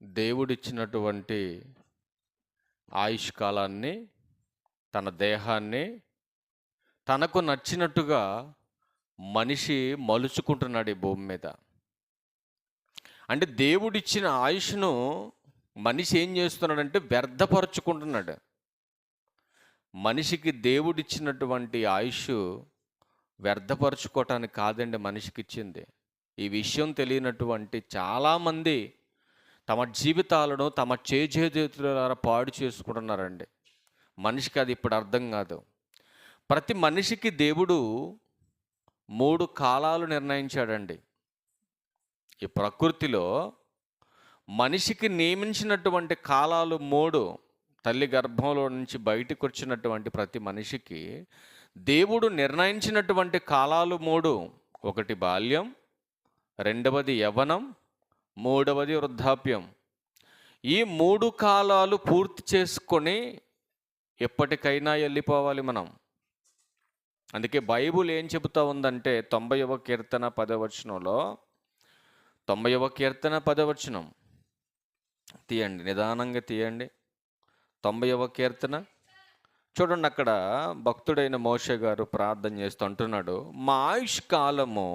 దేవుడిచ్చినటువంటి ఆయుష్కాలాన్ని, తన దేహాన్ని తనకు నచ్చినట్టుగా మనిషి మలుచుకుంటున్నాడు ఈ భూమి మీద. అంటే దేవుడిచ్చిన ఆయుష్ను మనిషి ఏం చేస్తున్నాడంటే వ్యర్థపరుచుకుంటున్నాడు. మనిషికి దేవుడిచ్చినటువంటి ఆయుష్ వ్యర్థపరుచుకోవటానికి కాదండి మనిషికి ఇచ్చింది. ఈ విషయం తెలియనటువంటి చాలామంది తమ జీవితాలను తమ చేజేతుల ద్వారా పాడు చేసుకుంటున్నారండి. మనిషికి అది ఇప్పుడు అర్థం కాదు. ప్రతి మనిషికి దేవుడు 3 కాలాలు నిర్ణయించాడండి. ఈ ప్రకృతిలో మనిషికి నియమించినటువంటి కాలాలు 3. తల్లి గర్భంలో నుంచి బయటకు వచ్చినటువంటి ప్రతి మనిషికి దేవుడు నిర్ణయించినటువంటి కాలాలు 3. ఒకటి బాల్యం, రెండవది యవ్వనం, మూడవది వృద్ధాప్యం. ఈ 3 కాలాలు పూర్తి చేసుకొని ఎప్పటికైనా వెళ్ళిపోవాలి మనం. అందుకే బైబుల్ ఏం చెబుతా ఉందంటే 90వ కీర్తన 10వ వచనంలో, 90వ కీర్తన 10వ వచనం తీయండి, నిదానంగా తీయండి. 90వ కీర్తన చూడండి. అక్కడ భక్తుడైన మోషే గారు ప్రార్థన చేస్తూ అంటున్నాడు, మా ఆయుష్ కాలము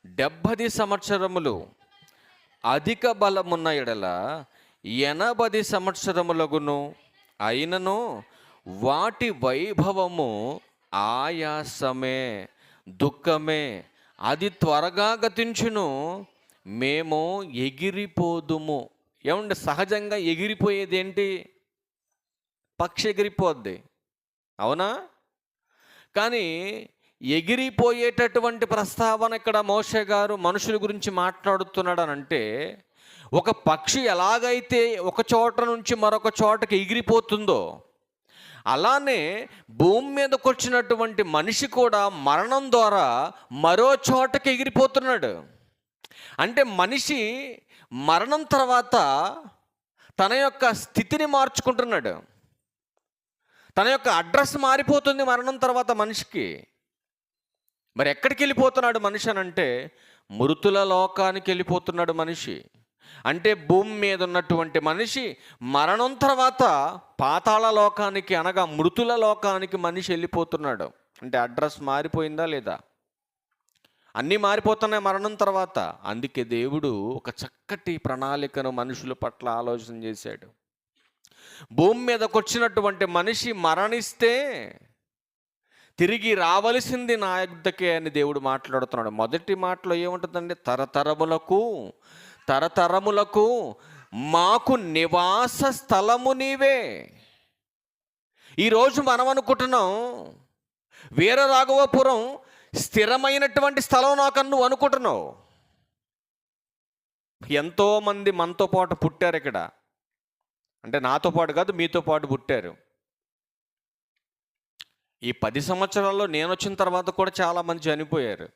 70 సంవత్సరములు, అధిక బలమున్న ఎడల 80 సంవత్సరములగును. అయినను వాటి వైభవము ఆయాసమే, దుఃఖమే, అది త్వరగా గతించును, మేము ఎగిరిపోదుము. ఏమంటే సహజంగా ఎగిరిపోయేది ఏంటి? పక్షి ఎగిరిపోద్ది, అవునా? కానీ ఎగిరిపోయేటటువంటి ప్రస్తావన ఇక్కడ మోషే గారు మనుషుల గురించి మాట్లాడుతున్నాడు అని అంటే, ఒక పక్షి ఎలాగైతే ఒక చోట నుంచి మరొక చోటకి ఎగిరిపోతుందో అలానే భూమి మీదకి వచ్చినటువంటి మనిషి కూడా మరణం ద్వారా మరో చోటకి ఎగిరిపోతున్నాడు. అంటే మనిషి మరణం తర్వాత తన యొక్క స్థితిని మార్చుకుంటున్నాడు. తన యొక్క అడ్రస్ మారిపోతుంది మరణం తర్వాత మనిషికి. మరి ఎక్కడికి వెళ్ళిపోతున్నాడు మనిషి అని అంటే, మృతుల లోకానికి వెళ్ళిపోతున్నాడు మనిషి. అంటే భూమి మీద ఉన్నటువంటి మనిషి మరణం తర్వాత పాతాళ లోకానికి, అనగా మృతుల లోకానికి మనిషి వెళ్ళిపోతున్నాడు. అంటే అడ్రస్ మారిపోయిందా లేదా? అన్నీ మారిపోతున్నాయి మరణం తర్వాత. అందుకే దేవుడు ఒక చక్కటి ప్రణాళికను మనుషుల పట్ల ఆలోచన చేశాడు. భూమి మీదకి వచ్చినటువంటి మనిషి మరణిస్తే తిరిగి రావలసింది నా యొద్దకే అని దేవుడు మాట్లాడుతున్నాడు. మొదటి మాటలో ఏముంటుందండి? తరతరములకు మాకు నివాస స్థలము నీవే. ఈరోజు మనం అనుకుంటున్నాం వీరరాఘవపురం స్థిరమైనటువంటి స్థలం నాకన్ను అనుకుంటున్నావు. ఎంతోమంది మనతో పాటు పుట్టారు ఇక్కడ. అంటే నాతో పాటు కాదు, మీతో పాటు పుట్టారు. ఈ 10 సంవత్సరాల్లో నేను వచ్చిన తర్వాత కూడా చాలామంది చనిపోయారు.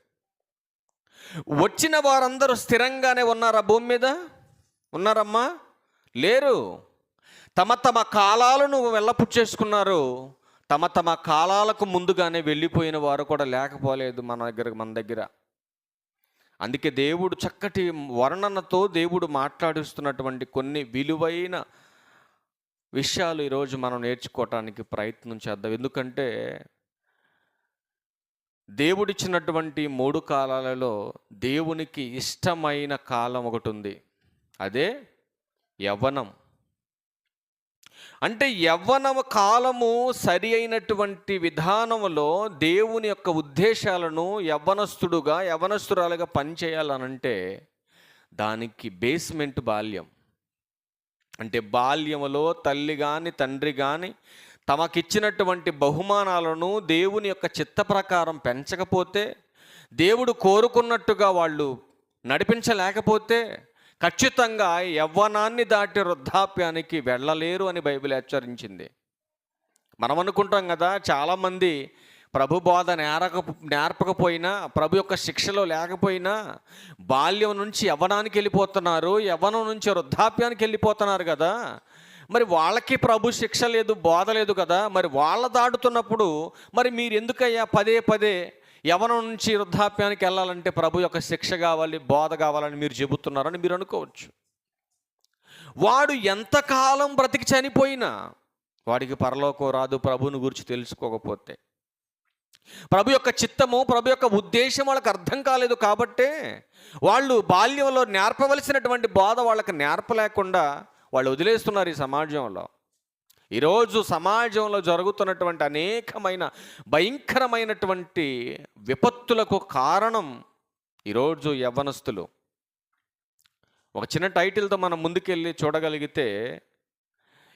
వచ్చిన వారందరూ స్థిరంగానే ఉన్నారా భూమి మీద? ఉన్నారమ్మా? లేరు. తమ తమ కాలాలను వెళ్ళపుచ్చేసుకున్నారు. తమ తమ కాలాలకు ముందుగానే వెళ్ళిపోయిన వారు కూడా లేకపోలేదు మన దగ్గర. అందుకే దేవుడు చక్కటి వర్ణనతో దేవుడు మాట్లాడిస్తున్నటువంటి కొన్ని విలువైన విషయాలు ఈరోజు మనం నేర్చుకోవటానికి ప్రయత్నం చేద్దాం. ఎందుకంటే దేవుడిచ్చినటువంటి 3 కాలాలలో దేవునికి ఇష్టమైన కాలం ఒకటి ఉంది. అదే యవ్వనం. అంటే యవ్వన కాలము సరి అయినటువంటి విధానంలో దేవుని యొక్క ఉద్దేశాలను యవ్వనస్తురాలుగా పనిచేయాలనంటే దానికి బేస్మెంట్ బాల్యం. అంటే బాల్యములో తల్లి కానీ తండ్రి కానీ తమకిచ్చినటువంటి బహుమానాలను దేవుని యొక్క చిత్త ప్రకారం పెంచకపోతే, దేవుడు కోరుకున్నట్టుగా వాళ్ళు నడిపించలేకపోతే ఖచ్చితంగా యవ్వనాన్ని దాటి వృద్ధాప్యానికి వెళ్ళలేరు అని బైబిల్ హెచ్చరించింది. మనం అనుకుంటాం కదా, చాలామంది ప్రభు బోధ నేర్పకపోయినా, ప్రభు యొక్క శిక్షలో లేకపోయినా బాల్యం నుంచి యవ్వనానికి వెళ్ళిపోతున్నారు, యవ్వనం నుంచి వృద్ధాప్యానికి వెళ్ళిపోతున్నారు కదా. మరి వాళ్ళకి ప్రభు శిక్ష లేదు, బోధ లేదు కదా. మరి వాళ్ళ దాటుతున్నప్పుడు మరి మీరు ఎందుకయ్యా పదే యవ్వనం నుంచి వృద్ధాప్యానికి వెళ్ళాలంటే ప్రభు యొక్క శిక్ష కావాలి, బోధ కావాలని మీరు చెబుతున్నారని మీరు అనుకోవచ్చు. వాడు ఎంతకాలం బ్రతికి చనిపోయినా వాడికి పరలోకం రాదు, ప్రభువుని గురించి తెలుసుకోకపోతే. ప్రభు యొక్క చిత్తము, ప్రభు యొక్క ఉద్దేశం వాళ్ళకి అర్థం కాలేదు కాబట్టే వాళ్ళు బాల్యంలో నేర్పవలసినటువంటి బోధ వాళ్ళకి నేర్పలేకుండా వాళ్ళు వదిలేస్తున్నారు ఈ సమాజంలో. ఈరోజు సమాజంలో జరుగుతున్నటువంటి అనేకమైన భయంకరమైనటువంటి విపత్తులకు కారణం ఈరోజు యవ్వనస్తులు. ఒక చిన్న టైటిల్తో మనం ముందుకెళ్ళి చూడగలిగితే,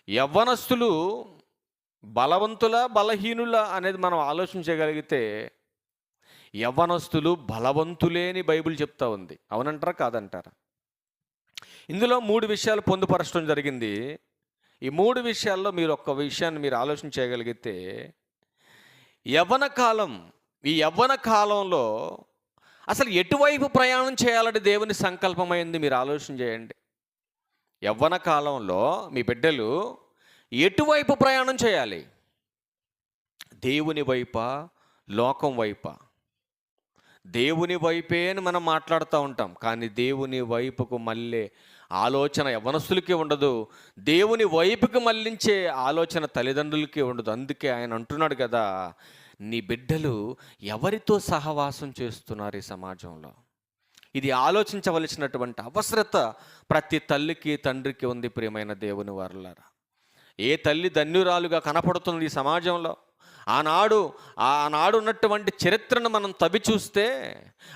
యవ్వనస్తులు బలవంతుల బలహీనుల అనేది మనం ఆలోచించగలిగితే, యవ్వనస్తులు బలవంతులే అని బైబిల్ చెప్తా ఉంది. అవునంటారా కాదంటారా? ఇందులో 3 విషయాలు పొందుపరచడం జరిగింది. ఈ 3 విషయాల్లో మీరు ఒక్క విషయాన్ని మీరు ఆలోచన చేయగలిగితే, ఈ యవ్వన కాలంలో అసలు ఎటువైపు ప్రయాణం చేయాలని దేవుని సంకల్పమైంది మీరు ఆలోచన చేయండి. యవ్వన కాలంలో మీ బిడ్డలు ఎటువైపు ప్రయాణం చేయాలి? దేవుని వైపా, లోకం వైపా? దేవుని వైపే అని మనం మాట్లాడుతూ ఉంటాం, కానీ దేవుని వైపుకు మళ్ళీ ఆలోచన యవ్వనస్తులకి ఉండదు. దేవుని వైపుకి మళ్ళించే ఆలోచన తల్లిదండ్రులకి ఉండదు. అందుకే ఆయన అంటున్నాడు కదా, నీ బిడ్డలు ఎవరితో సహవాసం చేస్తున్నారు ఈ సమాజంలో? ఇది ఆలోచించవలసినటువంటి అవసరత ప్రతి తల్లికి తండ్రికి ఉంది. ప్రియమైన దేవుని వారలారా, ఏ తల్లి ధన్యురాలుగా కనపడుతుంది ఈ సమాజంలో? ఆనాడు ఉన్నటువంటి చరిత్రను మనం తవ్వి చూస్తే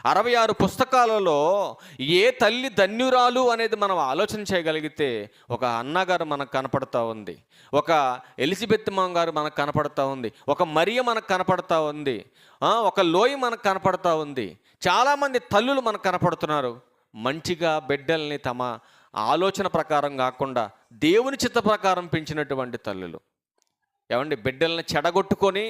66 పుస్తకాలలో ఏ తల్లి ధన్యురాలు అనేది మనం ఆలోచన చేయగలిగితే, ఒక అన్నగారు మనకు కనపడతా ఉంది, ఒక ఎలిజబెత్ మామ గారు మనకు కనపడతా ఉంది, ఒక మరియ మనకు కనపడతా ఉంది, ఒక లోయ మనకు కనపడతా ఉంది. చాలామంది తల్లులు మనకు కనపడుతున్నారు. మంచిగా బిడ్డల్ని తమ ఆలోచన ప్రకారం కాకుండా దేవుని చిత్త ప్రకారం పెంచినటువంటి తల్లులు. ఏమండి, బిడ్డల్ని చెడగొట్టుకొని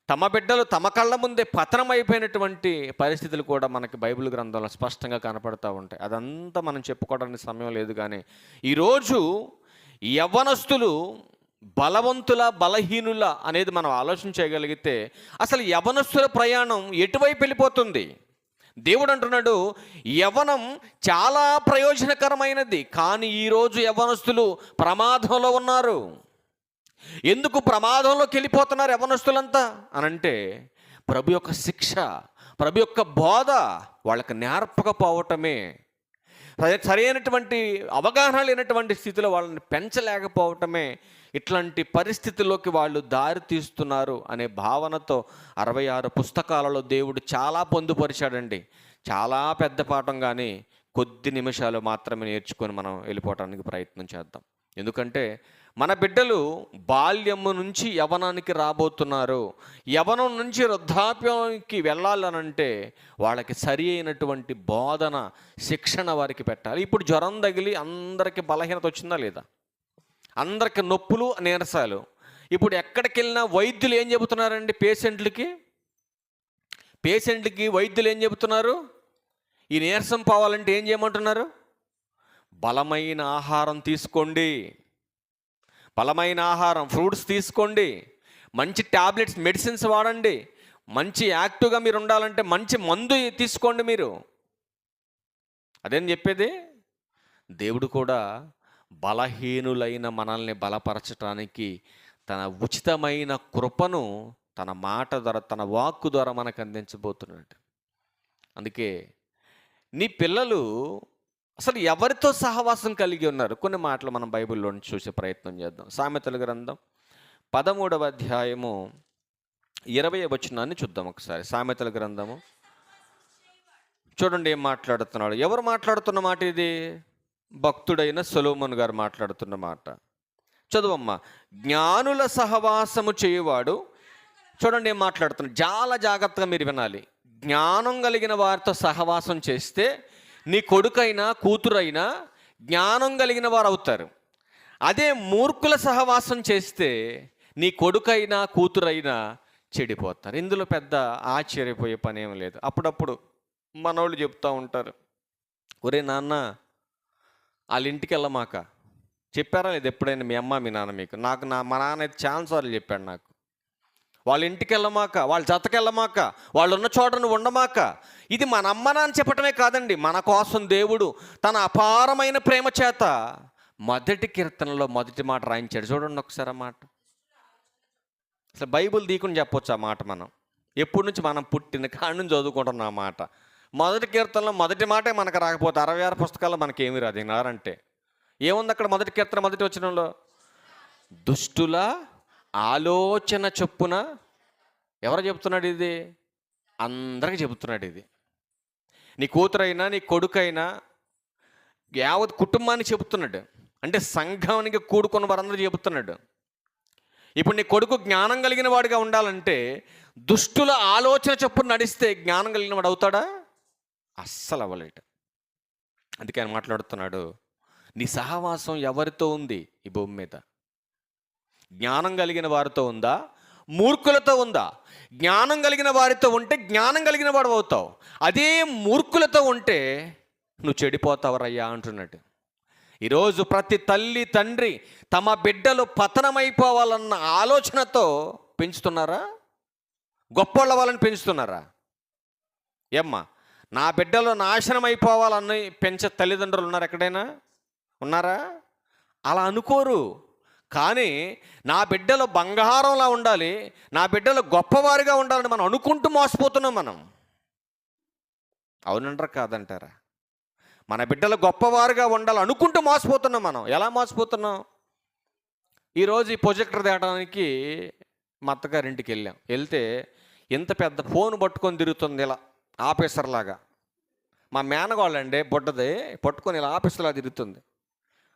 తమ బిడ్డలు తమ కళ్ళ ముందే పతనం అయిపోయినటువంటి పరిస్థితులు కూడా మనకి బైబిల్ గ్రంథంలో స్పష్టంగా కనపడతా ఉంటాయి. అదంతా మనం చెప్పుకోవడానికి సమయం లేదు. కానీ ఈరోజు యవ్వనస్తులు బలవంతుల బలహీనుల అనేది మనం ఆలోచన చేయగలిగితే, అసలు యవ్వనస్తుల ప్రయాణం ఎటువైపు వెళ్ళిపోతుంది? దేవుడు అంటున్నాడు, యవ్వనం చాలా ప్రయోజనకరమైనది, కానీ ఈరోజు యవ్వనస్తులు ప్రమాదంలో ఉన్నారు. ఎందుకు ప్రమాదంలోకి వెళ్ళిపోతున్నారు యవ్వనస్తులంతా అనంటే, ప్రభు యొక్క శిక్ష, ప్రభు యొక్క బోధ వాళ్ళకి నేర్పకపోవటమే, సరైనటువంటి అవగాహన లేనటువంటి స్థితిలో వాళ్ళని పెంచలేకపోవటమే ఇట్లాంటి పరిస్థితుల్లోకి వాళ్ళు దారి తీస్తున్నారు అనే భావనతో 66 పుస్తకాలలో దేవుడు చాలా పొందుపరిచాడండి. చాలా పెద్ద పాఠం, కానీ కొద్ది నిమిషాలు మాత్రమే నేర్చుకొని మనం వెళ్ళిపోవటానికి ప్రయత్నం చేద్దాం. ఎందుకంటే మన బిడ్డలు బాల్యము నుంచి యవ్వనానికి రాబోతున్నారు. యవ్వనం నుంచి వృద్ధాప్యానికి వెళ్ళాలనంటే వాళ్ళకి సరి అయినటువంటి బోధన, శిక్షణ వారికి పెట్టాలి. ఇప్పుడు జ్వరం తగిలి అందరికీ బలహీనత వచ్చిందా లేదా? అందరికి నొప్పులు, నీరసాలు. ఇప్పుడు ఎక్కడికి వెళ్ళినా వైద్యులు ఏం చెబుతున్నారండి? పేషెంట్లకి వైద్యులు ఏం చెబుతున్నారు? ఈ నీరసం పోవాలంటే ఏం చేయమంటున్నారు? బలమైన ఆహారం తీసుకోండి, బలమైన ఆహారం, ఫ్రూట్స్ తీసుకోండి, మంచి టాబ్లెట్స్, మెడిసిన్స్ వాడండి, మంచి యాక్టివ్గా మీరు ఉండాలంటే మంచి మందు తీసుకోండి మీరు. అదేం చెప్పేది? దేవుడు కూడా బలహీనులైన మనల్ని బలపరచటానికి తన ఉచితమైన కృపను తన మాట ద్వారా, తన వాక్కు ద్వారా మనకు అందించబోతున్నాడు. అందుకే నీ పిల్లలు అసలు ఎవరితో సహవాసం కలిగి ఉన్నారు? కొన్ని మాటలు మనం బైబిల్లో చూసే ప్రయత్నం చేద్దాం. సామెతల గ్రంథం 13వ అధ్యాయము 20వ వచనాన్ని చూద్దాం ఒకసారి. సామెతల గ్రంథము చూడండి ఏం మాట్లాడుతున్నాడు. ఎవరు మాట్లాడుతున్న మాట ఇది? భక్తుడైన సొలొమోను గారు మాట్లాడుతున్న మాట. చదువమ్మా. జ్ఞానుల సహవాసము చేయువాడు, చూడండి ఏం మాట్లాడుతున్నాడు, చాలా జాగ్రత్తగా మీరు వినాలి. జ్ఞానం కలిగిన వారితో సహవాసం చేస్తే నీ కొడుకైనా కూతురైనా జ్ఞానం కలిగిన వారు అవుతారు. అదే మూర్ఖుల సహవాసం చేస్తే నీ కొడుకైనా కూతురైనా చెడిపోతారు. ఇందులో పెద్ద ఆశ్చర్యపోయే పని ఏం లేదు. అప్పుడప్పుడు మనోళ్ళు చెప్తూ ఉంటారు, ఒరే నాన్న వాళ్ళ ఇంటికి వెళ్ళమాక. చెప్పారా లేదు ఎప్పుడైనా మీ అమ్మ మీ నాన్న మీకు? మా నాన్న అయితే ఛాన్స్ సార్లు చెప్పాడు నాకు, వాళ్ళ ఇంటికి వెళ్ళమాక, వాళ్ళ జతకి వెళ్ళమాక, వాళ్ళు ఉన్న చోట నువ్వు ఉండమాక. ఇది మన అమ్మ నాన్న చెప్పటమే కాదండి, మన కోసం దేవుడు తన అపారమైన ప్రేమ చేత మొదటి కీర్తనలో మొదటి మాట రాయించాడు. చూడండి ఒకసారి ఆ మాట. అసలు బైబిల్ తీకుని చెప్పొచ్చు ఆ మాట. మనం ఎప్పటి నుంచి మనం పుట్టిన కాడి నుంచి చదువుకుంటున్నాం ఆ మాట. మొదటి కీర్తనలో మొదటి మాటే మనకు రాకపోతే 66 పుస్తకాల్లో మనకేమీ రాదు. విన్నారంటే ఏముంది అక్కడ మొదటి కీర్తన మొదటి వచనంలో? దుష్టుల ఆలోచన చొప్పున. ఎవరు చెప్తున్నాడు ఇది? అందరికి చెబుతున్నాడు ఇది. నీ కూతురైనా నీ కొడుకైనా యావత్ కుటుంబాన్ని చెబుతున్నాడు. అంటే సంఘానికి కూడుకున్న వారందరూ చెబుతున్నాడు. ఇప్పుడు నీ కొడుకు జ్ఞానం కలిగిన వాడిగా ఉండాలంటే దుష్టుల ఆలోచన చొప్పున నడిస్తే జ్ఞానం కలిగిన వాడు అవుతాడా? అస్సలు అవ్వలేట. అందుకే ఆయన మాట్లాడుతున్నాడు, నీ సహవాసం ఎవరితో ఉంది ఈ భూమి మీద? జ్ఞానం కలిగిన వారితో ఉందా, మూర్ఖులతో ఉందా? జ్ఞానం కలిగిన వారితో ఉంటే జ్ఞానం కలిగిన వాడు అవుతావు. అదే మూర్ఖులతో ఉంటే నువ్వు చెడిపోతావరయ్యా అంటున్నాడు. ఈరోజు ప్రతి తల్లి తండ్రి తమ బిడ్డలు పతనమైపోవాలన్న ఆలోచనతో పెంచుతున్నారా? గొప్పోళ్ళ వాళ్ళని పెంచుతున్నారా? ఏమ్మా, నా బిడ్డలు నాశనం అయిపోవాలని పెంచే తల్లిదండ్రులు ఉన్నారు ఎక్కడైనా? ఉన్నారా? అలా అనుకోరు. కానీ నా బిడ్డలు బంగారంలా ఉండాలి, నా బిడ్డలు గొప్పవారిగా ఉండాలని మనం అనుకుంటూ మోసపోతున్నాం మనం. అవునంటారా కాదంటారా? మన బిడ్డలు గొప్పవారుగా ఉండాలి అనుకుంటూ మోసపోతున్నాం మనం. ఎలా మోసపోతున్నాం? ఈరోజు ఈ ప్రొజెక్టర్ తేయడానికి మా అత్తగారింటికి వెళ్తే ఇంత పెద్ద ఫోన్ పట్టుకొని తిరుగుతుంది ఇలా ఆఫీసర్ లాగా. మా మేనగోళ్ళండి బుడ్డది పట్టుకొని ఇలా ఆఫీసర్లా తిరుగుతుంది.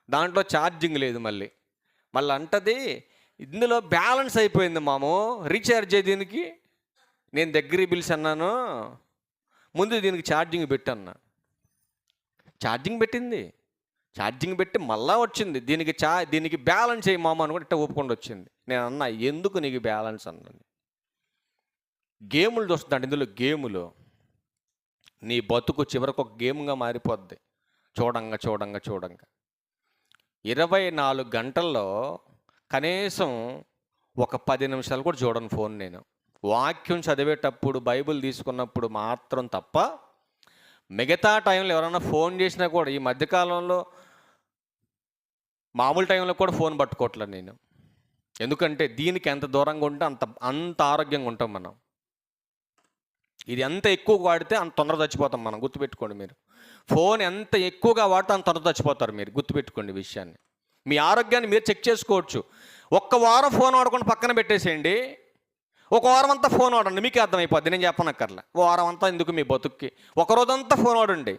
దాంట్లో ఛార్జింగ్ లేదు. మళ్ళీ అంటది, ఇందులో బ్యాలెన్స్ అయిపోయింది మాము, రీఛార్జ్ అయ్యి దీనికి. నేను దగ్గరికి పిలిచి అన్నాను, ముందు దీనికి ఛార్జింగ్ పెట్టన్నా. ఛార్జింగ్ పెట్టింది. ఛార్జింగ్ పెట్టి మళ్ళా వచ్చింది, దీనికి బ్యాలెన్స్ అయ్యి మామ అని కూడా ఇట్లా ఒప్పుకుండా వచ్చింది. నేను అన్నా, ఎందుకు నీకు బ్యాలెన్స్ అన్నాను? గేములు చూస్తుందండి. ఇందులో గేములు నీ బతుకు చివరికి ఒక గేమ్గా మారిపోద్ది. చూడంగా 24 గంటల్లో కనీసం ఒక 10 నిమిషాలు కూడా చూడను ఫోన్. నేను వాక్యం చదివేటప్పుడు బైబిల్ తీసుకున్నప్పుడు మాత్రం తప్ప మిగతా టైంలో ఎవరైనా ఫోన్ చేసినా కూడా ఈ మధ్యకాలంలో మామూలు టైంలో కూడా ఫోన్ పట్టుకోవట్లేదు నేను. ఎందుకంటే దీనికి ఎంత దూరంగా ఉంటే అంత ఆరోగ్యంగా ఉంటాం మనం. ఇది ఎంత ఎక్కువ వాడితే అంత తొందర చచ్చిపోతాం మనం. గుర్తుపెట్టుకోండి మీరు. ఫోన్ ఎంత ఎక్కువగా వాడితే అంత తొందర చచ్చిపోతారు మీరు. గుర్తుపెట్టుకోండి ఈ విషయాన్ని. మీ ఆరోగ్యాన్ని మీరు చెక్ చేసుకోవచ్చు. ఒక్క వారం ఫోన్ వాడకుండా పక్కన పెట్టేసేయండి, ఒక వారం అంతా ఫోన్ వాడండి, మీకే అర్థమైపోద్ది. నేను చెప్పనక్కర్లే. వారం అంతా ఎందుకు మీ బతుక్కి, ఒకరోజంతా ఫోన్ వాడండి.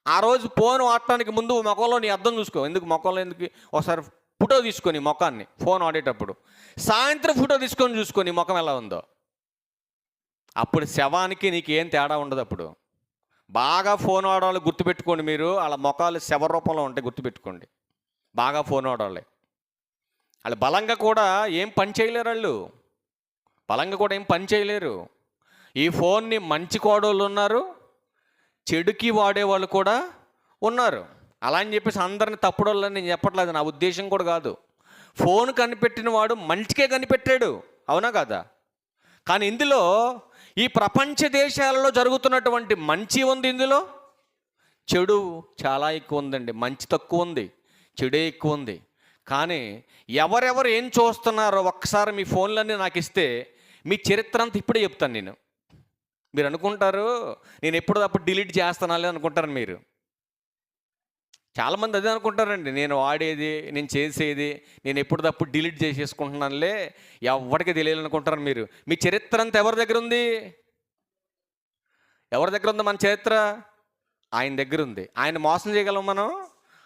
ఆ రోజు ఫోన్ వాడటానికి ముందు ముఖంలో నీ అర్థం చూసుకో. ముఖంలో ఎందుకు? ఒకసారి ఫోటో తీసుకొని ముఖాన్ని ఫోన్ వాడేటప్పుడు, సాయంత్రం ఫోటో తీసుకొని చూసుకొని ముఖం ఎలా ఉందో. అప్పుడు శవానికి నీకు ఏం తేడా ఉండదు. అప్పుడు బాగా ఫోన్ వాడాలి. గుర్తుపెట్టుకోండి మీరు, వాళ్ళ ముఖాలు శవ రూపంలో ఉంటాయి. గుర్తుపెట్టుకోండి. బాగా ఫోన్ వాడాలి. వాళ్ళు బలంగా కూడా ఏం పని చేయలేరు. ఈ ఫోన్ని మంచి కోడోళ్ళు ఉన్నారు, చెడుకి వాడేవాళ్ళు కూడా ఉన్నారు. అలా అని చెప్పేసి అందరిని తప్పుడోళ్ళని నేను చెప్పట్లేదు, నా ఉద్దేశం కూడా కాదు. ఫోన్ కనిపెట్టిన వాడు మంచికే కనిపెట్టాడు, అవునా కాదా? కానీ ఇందులో ఈ ప్రపంచ దేశాలలో జరుగుతున్నటువంటి మంచి ఉంది, ఇందులో చెడు చాలా ఎక్కువ ఉందండి. మంచి తక్కువ ఉంది, చెడే ఎక్కువ ఉంది. కానీ ఎవరెవరు ఏం చూస్తున్నారో ఒక్కసారి మీ ఫోన్లన్నీ నాకు ఇస్తే మీ చరిత్ర అంతా ఇప్పుడే చెప్తాను నేను. మీరు అనుకుంటారు నేను ఎప్పుడప్పుడు డిలీట్ చేస్తానాలే అనుకుంటారు మీరు. చాలామంది అదే అనుకుంటారండి, నేను వాడేది, నేను చేసేది నేను ఎప్పుడప్పుడు డిలీట్ చేసేసుకుంటున్నానులే, ఎవరికి తెలియాలనుకుంటారు మీరు. మీ చరిత్ర అంతా ఎవరి దగ్గర ఉంది? ఎవరి దగ్గర ఉంది మన చరిత్ర? ఆయన దగ్గర ఉంది. ఆయన మోసం చేయగలం మనం?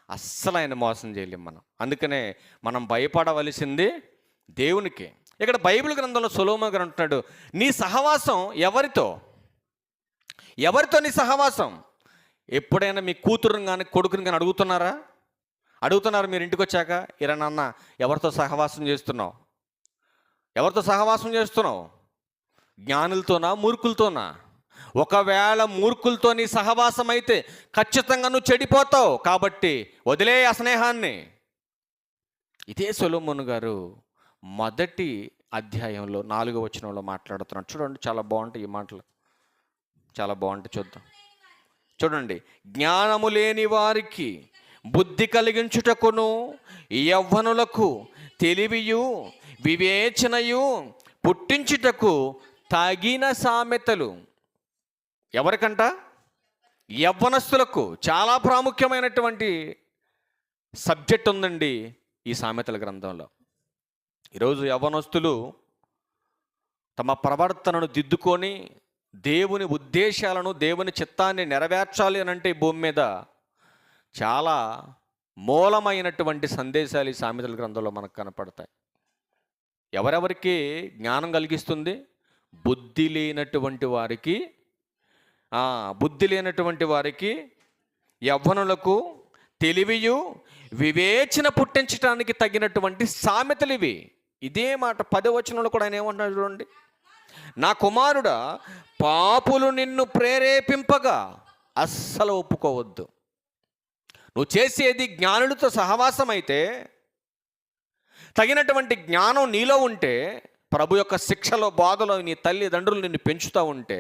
అస్సలు ఆయన మోసం చేయలేం మనం. అందుకనే మనం భయపడవలసింది దేవునికి. ఇక్కడ బైబిల్ గ్రంథంలో సొలొమోను గారు అంటున్నాడు, నీ సహవాసం ఎవరితో నీ సహవాసం? ఎప్పుడైనా మీ కూతురుని కానీ కొడుకుని కానీ అడుగుతున్నారు మీరు ఇంటికి వచ్చాక, ఇరా నాన్న ఎవరితో సహవాసం చేస్తున్నావు? జ్ఞానులతోనా మూర్ఖులతోనా? ఒకవేళ మూర్ఖులతో నీ సహవాసం అయితే ఖచ్చితంగా నువ్వు చెడిపోతావు. కాబట్టి వదిలే ఆ స్నేహాన్ని. ఇదే సొలొమోను గారు మొదటి అధ్యాయంలో 4వ వచనంలో మాట్లాడుతున్నాడు. చూడండి, చాలా బాగుంటాయి ఈ మాటలు, చాలా బాగుంటాయి. చూద్దాం. చూడండి, జ్ఞానము లేని వారికి బుద్ధి కలిగించుటకును యవ్వనులకు తెలివియు వివేచనయు పుట్టించుటకు తగిన సామెతలు. ఎవరికంట? యవ్వనస్తులకు. చాలా ప్రాముఖ్యమైనటువంటి సబ్జెక్ట్ ఉందండి ఈ సామెతల గ్రంథంలో. ఈరోజు యవ్వనస్తులు తమ ప్రవర్తనను దిద్దుకొని దేవుని ఉద్దేశాలను, దేవుని చిత్తాన్ని నెరవేర్చాలి అని అంటే ఈ భూమి మీద చాలా మూలమైనటువంటి సందేశాలు ఈ సామెతల గ్రంథంలో మనకు కనపడతాయి. ఎవరెవరికి జ్ఞానం కలిగిస్తుంది? బుద్ధి లేనటువంటి వారికి, యవ్వనులకు తెలివియు వివేచన పుట్టించడానికి తగినటువంటి సామెతలు ఇవి. ఇదే మాట 10వ వచనంలో కూడా ఆయన ఏమంటున్నాడు చూడండి. నా కుమారుడా, పాపులు నిన్ను ప్రేరేపింపగా అస్సలు ఒప్పుకోవద్దు. నువ్వు చేసేది జ్ఞానులతో సహవాసం అయితే, తగినటువంటి జ్ఞానం నీలో ఉంటే, ప్రభు యొక్క శిక్షలో బాధలో నీ తల్లిదండ్రులు నిన్ను పెంచుతూ ఉంటే,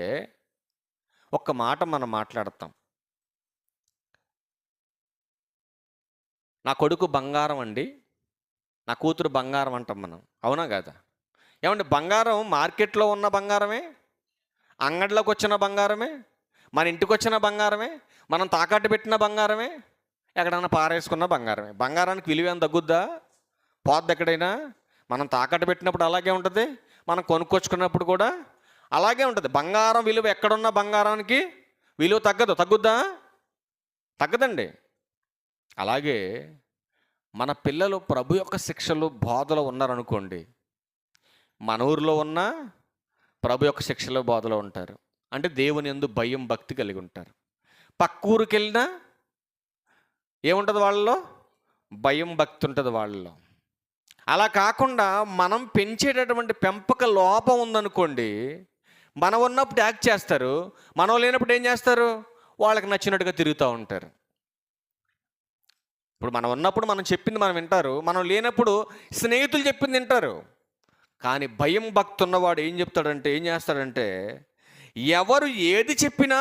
ఒక్క మాట మనం మాట్లాడతాం. నా కొడుకు బంగారం అండి, నా కూతురు బంగారం అంటాం మనం, అవునా కాదా? ఏమంటే బంగారం మార్కెట్లో ఉన్న బంగారమే, అంగడిలోకి వచ్చిన బంగారమే, మన ఇంటికి వచ్చిన బంగారమే, మనం తాకట్టు పెట్టిన బంగారమే, ఎక్కడైనా పారేసుకున్న బంగారమే. బంగారానికి విలువ ఏం తగ్గుద్దా? పోద్ది ఎక్కడైనా? మనం తాకట్టు పెట్టినప్పుడు అలాగే ఉంటుంది, మనం కొనుక్కొచ్చుకున్నప్పుడు కూడా అలాగే ఉంటుంది. బంగారం విలువ ఎక్కడున్న బంగారానికి విలువ తగ్గుద్దా? తగ్గదండి. అలాగే మన పిల్లలు ప్రభు యొక్క శిక్షలు బోధలో ఉన్నారనుకోండి, మన ఊరిలో ఉన్న ప్రభు యొక్క శిక్షలో బోధలో ఉంటారు. అంటే దేవుని యందు భయం భక్తి కలిగి ఉంటారు. పక్క ఊరికి వెళ్ళినా ఏముంటుంది వాళ్ళలో? భయం భక్తి ఉంటుంది వాళ్ళలో. అలా కాకుండా మనం పెంచేటటువంటి పెంపక లోపం ఉందనుకోండి, మనం ఉన్నప్పుడు యాక్ట్ చేస్తారు, మనం లేనప్పుడు ఏం చేస్తారు? వాళ్ళకి నచ్చినట్టుగా తిరుగుతూ ఉంటారు. ఇప్పుడు మనం ఉన్నప్పుడు మనం చెప్పింది మనం వింటారు, మనం లేనప్పుడు స్నేహితులు చెప్పింది వింటారు. కానీ భయం భక్తి ఉన్నవాడు ఏం చేస్తాడంటే ఎవరు ఏది చెప్పినా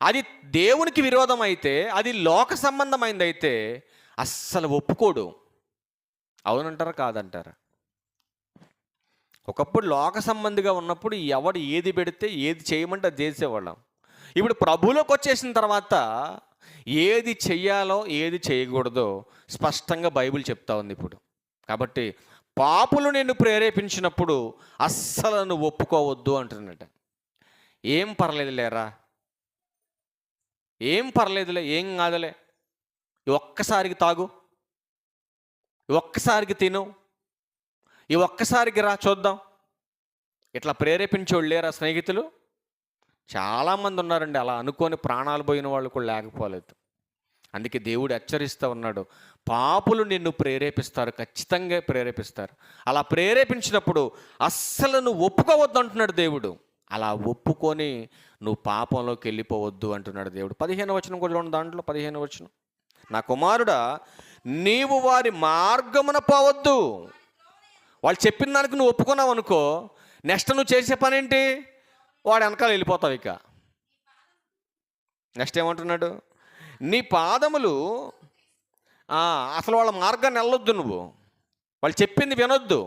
అది దేవునికి విరోధం అయితే, అది లోక సంబంధమైంది అయితే అస్సలు ఒప్పుకోడు. అవునంటారా కాదంటారా? ఒకప్పుడు లోక సంబంధిగా ఉన్నప్పుడు ఎవడు ఏది పెడితే, ఏది చేయమంటే అది చేసేవాళ్ళం. ఇప్పుడు ప్రభువులోకి వచ్చేసిన తర్వాత ఏది చెయ్యాలో ఏది చేయకూడదో స్పష్టంగా బైబిల్ చెప్తా ఉంది ఇప్పుడు. కాబట్టి పాపులు నిన్ను ప్రేరేపించినప్పుడు అస్సలు నువ్వు ఒప్పుకోవద్దు అంటున్నట్ట. ఏం పర్లేదులేరా, ఏం పర్లేదులే, ఏం కాదులే, ఒక్కసారికి తాగు, ఒక్కసారికి తిను, ఈ ఒక్కసారికి రా చూద్దాం, ఇట్లా ప్రేరేపించేవాళ్ళు లేరా స్నేహితులు? చాలామంది ఉన్నారండి. అలా అనుకొని ప్రాణాలు పోయిన వాళ్ళు కూడా లేకపోలేదు. అందుకే దేవుడు హెచ్చరిస్తూ ఉన్నాడు, పాపులు నిన్ను ప్రేరేపిస్తారు, ఖచ్చితంగా ప్రేరేపిస్తారు. అలా ప్రేరేపించినప్పుడు అస్సలు నువ్వు ఒప్పుకోవద్దు అంటున్నాడు దేవుడు. అలా ఒప్పుకొని నువ్వు పాపంలోకి వెళ్ళిపోవద్దు అంటున్నాడు దేవుడు. 15వ వచనం కూడా చూడండి, దాంట్లో 15వ వచనం, నా కుమారుడా, నీవు వారి మార్గమున పోవద్దు. వాళ్ళు చెప్పిన దానికి నువ్వు ఒప్పుకున్నావు అనుకో, నెక్స్ట్ నువ్వు చేసే పని ఏంటి? వాడు వెనకాల వెళ్ళిపోతావు. ఇక నెక్స్ట్ ఏమంటున్నాడు? నీ పాదములు అసలు వాళ్ళ మార్గాన్ని వెళ్ళొద్దు, నువ్వు వాళ్ళు చెప్పింది వినొద్దు,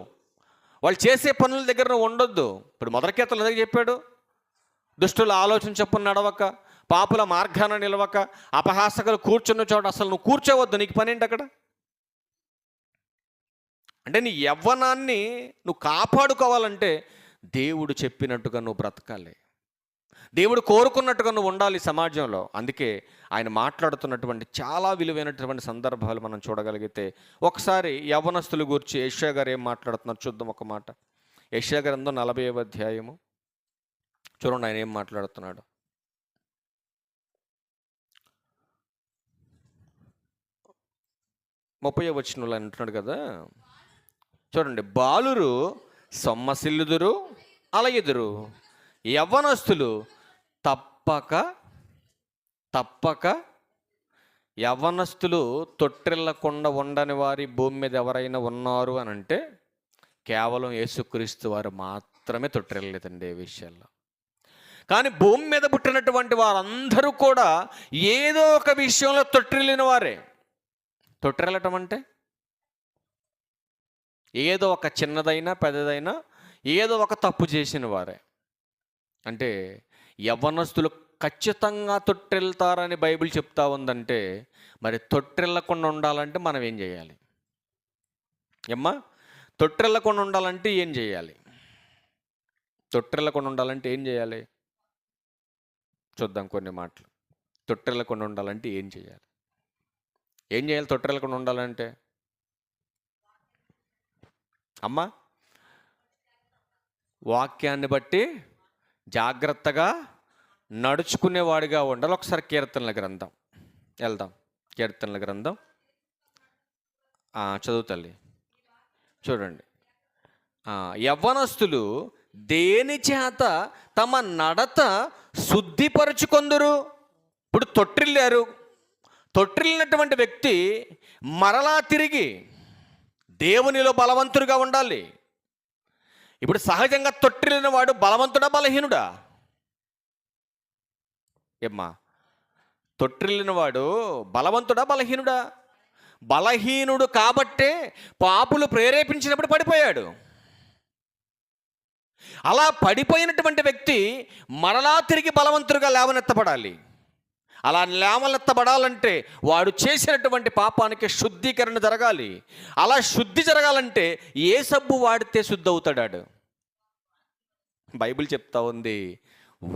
వాళ్ళు చేసే పనుల దగ్గర నువ్వు ఉండొద్దు. ఇప్పుడు మొదటి కీర్తనలో అదే చెప్పాడు, దుష్టుల ఆలోచన చొప్పున నడవక, పాపుల మార్గాన నిలవక, అపహాసకులు కూర్చున్న చోట అసలు నువ్వు కూర్చోవద్దు. నీకు పని ఏంటి అక్కడ? అంటే నీ యవ్వనాన్ని నువ్వు కాపాడుకోవాలంటే దేవుడు చెప్పినట్టుగా నువ్వు బ్రతకాలి, దేవుడు కోరుకున్నట్టుగా నువ్వు ఉండాలి సమాజంలో. అందుకే ఆయన మాట్లాడుతున్నటువంటి చాలా విలువైనటువంటి సందర్భాలు మనం చూడగలిగితే, ఒకసారి యవ్వనస్తుల గురించి యెషయా గారు ఏం మాట్లాడుతున్నారు చూద్దాం. ఒక మాట, యెషయా గ్రంథం 40వ అధ్యాయము చూడండి, ఆయన ఏం మాట్లాడుతున్నాడు. 30వ వచనంలో అంటున్నాడు కదా, చూడండి, బాలురు సొమ్మసిల్లుదురు అలయుదురు, యవ్వనస్తులు తప్పక యవ్వనస్తులు తొట్టిల్లకుండా ఉండని వారి భూమి మీద ఎవరైనా ఉన్నారు అని అంటే కేవలం యేసుక్రీస్తు వారు మాత్రమే తొట్టిల్లలేదండి. ఏ విషయాల్లో కానీ భూమి మీద పుట్టినటువంటి వారందరూ కూడా ఏదో ఒక విషయంలో తొట్టిల్లిన వారే. తొట్టిల్లటం అంటే ఏదో ఒక చిన్నదైనా పెద్దదైనా ఏదో ఒక తప్పు చేసిన వారే. అంటే యవ్వనస్తులు ఖచ్చితంగా తొట్టిల్తారని బైబిల్ చెప్తా ఉందంటే, మరి తొట్టిల్లకుండా ఉండాలంటే మనం ఏం చేయాలి? ఏమ్మా, తొట్టిల్లకుండా ఉండాలంటే ఏం చేయాలి? తొట్టిల్లకుండా ఉండాలంటే ఏం చేయాలి? చూద్దాం కొన్ని మాటలు. తొట్టిల్లకుండా ఉండాలంటే ఏం చేయాలి? ఏం చేయాలి తొట్టిల్లకుండా ఉండాలంటే? అమ్మా, వాక్యాన్ని బట్టి జాగ్రత్తగా నడుచుకునేవాడిగా ఉండాలి. ఒకసారి కీర్తనల గ్రంథం వెళ్దాం. కీర్తనల గ్రంథం చదువు తల్లి. చూడండి, యవ్వనస్తులు దేని చేత తమ నడత శుద్ధిపరుచుకొందురు. ఇప్పుడు తొట్టిల్లారు. తొట్టిల్లినటువంటి వ్యక్తి మరలా తిరిగి దేవునిలో బలవంతుడిగా ఉండాలి. ఇప్పుడు సహజంగా తొట్టిల్లిన వాడు బలవంతుడా బలహీనుడా? ఏమ్మా, తొట్టిల్లిన వాడు బలవంతుడా బలహీనుడా? బలహీనుడు కాబట్టే పాపులు ప్రేరేపించినప్పుడు పడిపోయాడు. అలా పడిపోయినటువంటి వ్యక్తి మరలా తిరిగి బలవంతుడిగా లేవనెత్తబడాలి. అలా లేవనెత్తబడాలంటే వాడు చేసినటువంటి పాపానికి శుద్ధీకరణ జరగాలి. అలా శుద్ధి జరగాలంటే ఏ సబ్బు వాడితే శుద్ధి అవుతాడాడు? బైబిల్ చెప్తా ఉంది,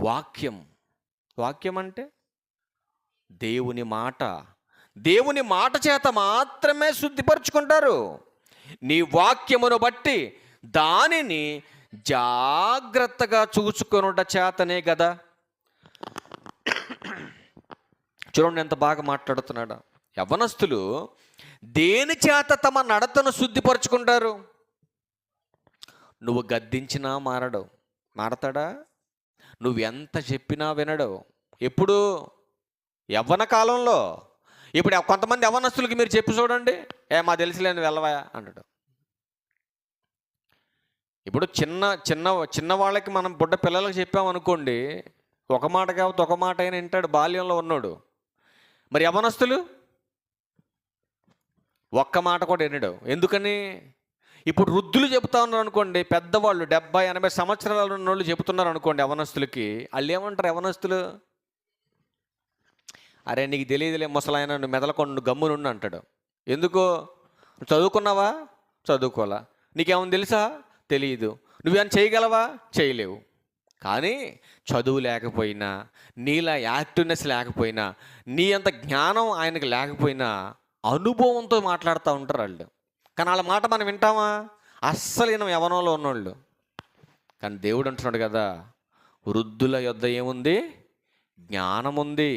వాక్యం. వాక్యం అంటే దేవుని మాట. దేవుని మాట చేత మాత్రమే శుద్ధిపరుచుకుంటారు. నీ వాక్యమును బట్టి దానిని జాగ్రత్తగా చూసుకొనుట చేతనే కదా. చూడండి ఎంత బాగా మాట్లాడుతున్నాడు. యవ్వనస్తులు దేని చేత తమ నడతను శుద్ధిపరుచుకుంటారు? నువ్వు గద్దించినా మారతాడా? నువ్వు ఎంత చెప్పినా వినడు. ఎప్పుడు? యవ్వన కాలంలో. ఇప్పుడు కొంతమంది యవ్వనస్తులకి మీరు చెప్పి చూడండి, మా తెలిసిలేని వెళ్ళవా అంటాడు. ఇప్పుడు చిన్న వాళ్ళకి మనం బుడ్డ పిల్లలకు చెప్పామనుకోండి, ఒక మాట కాకపోతే ఒక మాట అయినా వింటాడు బాల్యంలో ఉన్నాడు. మరి యవ్వనస్తులు ఒక్క మాట కూడా వినడు. ఎందుకని? ఇప్పుడు వృద్ధులు చెబుతా ఉన్నారు అనుకోండి, పెద్దవాళ్ళు 70-80 సంవత్సరాల ఉన్నోళ్ళు చెబుతున్నారు అనుకోండి యవ్వనస్తులకి, వాళ్ళు ఏమంటారు యవ్వనస్తులు? అరే నీకు తెలియదులే ముసలాయన, నువ్వు మెదలకొండు గమ్మునుండు అంటాడు. ఎందుకు? చదువుకున్నావా? చదువుకోవాలా. నీకేమన్నా తెలుసా? తెలియదు. నువ్వేమైనా చేయగలవా? చేయలేవు. కానీ చదువు లేకపోయినా, నీలా యాక్టివ్నెస్ లేకపోయినా, నీ అంత జ్ఞానం ఆయనకు లేకపోయినా అనుభవంతో మాట్లాడుతూ ఉంటారు వాళ్ళు. కానీ వాళ్ళ మాట మనం వింటామా? అస్సలు ఈయన యవ్వనంలో ఉన్నోళ్ళు. కానీ దేవుడు అంటున్నాడు కదా, వృద్ధుల యొద్ద ఏముంది? జ్ఞానం ఉంది.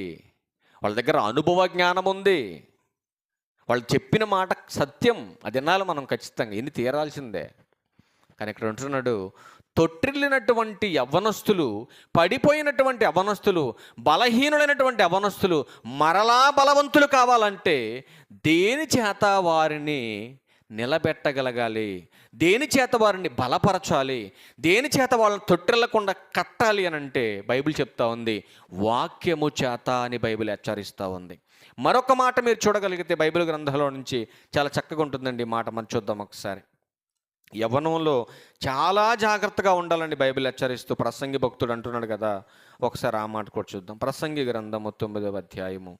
వాళ్ళ దగ్గర అనుభవ జ్ఞానం ఉంది. వాళ్ళు చెప్పిన మాట సత్యం, అది వినాలి మనం ఖచ్చితంగా, ఎన్ని తీరాల్సిందే. కానీ ఇక్కడ అంటున్నాడు, తొట్టిల్లినటువంటి యవ్వనస్తులు, పడిపోయినటువంటి యవ్వనస్తులు, బలహీనులైనటువంటి యవ్వనస్తులు మరలా బలవంతులు కావాలంటే దేని చేత వారిని నిలబెట్టగలగాలి? దేని చేత వారిని బలపరచాలి? దేని చేత వాళ్ళని తొట్టిల్లకుండా కట్టాలి అని అంటే బైబిల్ చెప్తా ఉంది, వాక్యము చేత అని బైబిల్ హెచ్చరిస్తూ ఉంది. మరొక మాట మీరు చూడగలిగితే బైబిల్ గ్రంథంలో నుంచి చాలా చక్కగా ఉంటుందండి మాట. మనం చూద్దాం ఒకసారి. యవ్వనంలో చాలా జాగ్రత్తగా ఉండాలండి బైబిల్ హెచ్చరిస్తూ ప్రసంగి భక్తుడు అంటున్నాడు కదా. ఒకసారి ఆ మాట కూడా చూద్దాం. ప్రసంగి గ్రంథము 11వ అధ్యాయము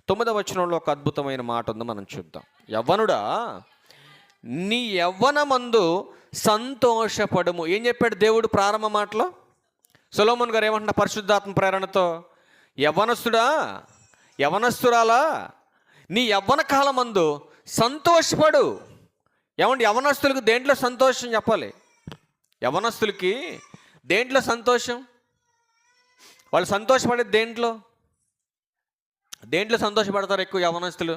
9వ వచనంలో ఒక అద్భుతమైన మాట ఉంది, మనం చూద్దాం. యవ్వనుడా, నీ యవ్వనమందు సంతోషపడము. ఏం చెప్పాడు దేవుడు ప్రారంభ మాటలో? సొలొమోను గారు ఏమంటున్నా పరిశుద్ధాత్మ ప్రేరణతో? యవ్వనస్తుడా, యవ్వనస్తురాలా, నీ యవ్వన కాలమందు సంతోషపడు. ఏమండి, యవ్వనస్తులకు దేంట్లో సంతోషం చెప్పాలి? యవ్వనస్తులకి దేంట్లో సంతోషం? వాళ్ళు సంతోషపడేది దేంట్లో సంతోషపడతారు ఎక్కువ యవ్వనస్తులు?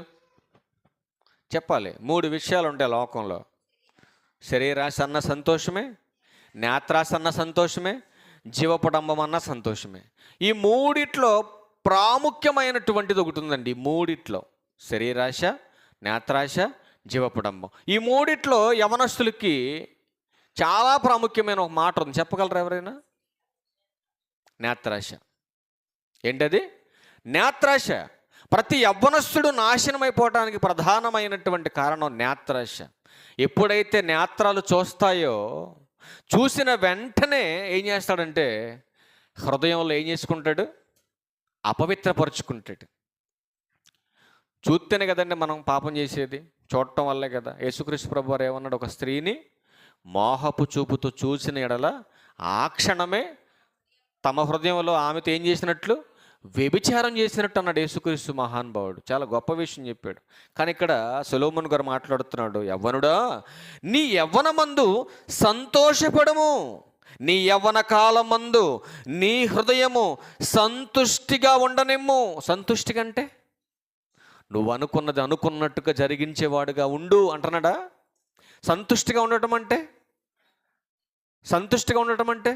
చెప్పాలి. 3 విషయాలు ఉంటాయి లోకంలో. శరీరాశ అన్న సంతోషమే, నేత్రాశ అన్న సంతోషమే, జీవపడంబం అన్న సంతోషమే. ఈ 3 ప్రాముఖ్యమైనటువంటిది ఒకటి ఉందండి. ఈ 3 శరీరాశ, నేత్రాశ, జీవపడంబం. ఈ 3 యవనస్తులకి చాలా ప్రాముఖ్యమైన ఒక మాట ఉంది. చెప్పగలరా ఎవరైనా? నేత్రాశ. ఏంటది? నేత్రాశ. ప్రతి యవ్వనస్తుడు నాశనమైపోవటానికి ప్రధానమైనటువంటి కారణం నేత్రాశ. ఎప్పుడైతే నేత్రాలు చూస్తాయో, చూసిన వెంటనే ఏం చేస్తాడంటే హృదయంలో ఏం చేసుకుంటాడు? అపవిత్రపరుచుకుంటాడు. చూస్తేనే కదండి మనం పాపం చేసేది, చూడటం వల్లే కదా. యేసుక్రీస్తు ప్రభు వారు ఏమన్నాడు? ఒక స్త్రీని మోహపు చూపుతో చూసిన ఎడల ఆ క్షణమే తమ హృదయంలో ఆమెతో ఏం చేసినట్లు? వ్యభిచారం చేసినట్టు అన్నాడు యేసుక్రీస్తు మహానుభావుడు. చాలా గొప్ప విషయం చెప్పాడు. కానీ ఇక్కడ సొలొమోను గారు మాట్లాడుతున్నాడు, యవ్వనుడా నీ యవ్వనమందు సంతోషపడము, నీ యవ్వన కాలమందు నీ హృదయము సంతుష్టిగా ఉండనిమ్ము. సంతుష్టిగా అంటే నువ్వు అనుకున్నది అనుకున్నట్టుగా జరిగించేవాడుగా ఉండు అంటున్నాడా? సంతుష్టిగా ఉండటం అంటే, సంతుష్టిగా ఉండటం అంటే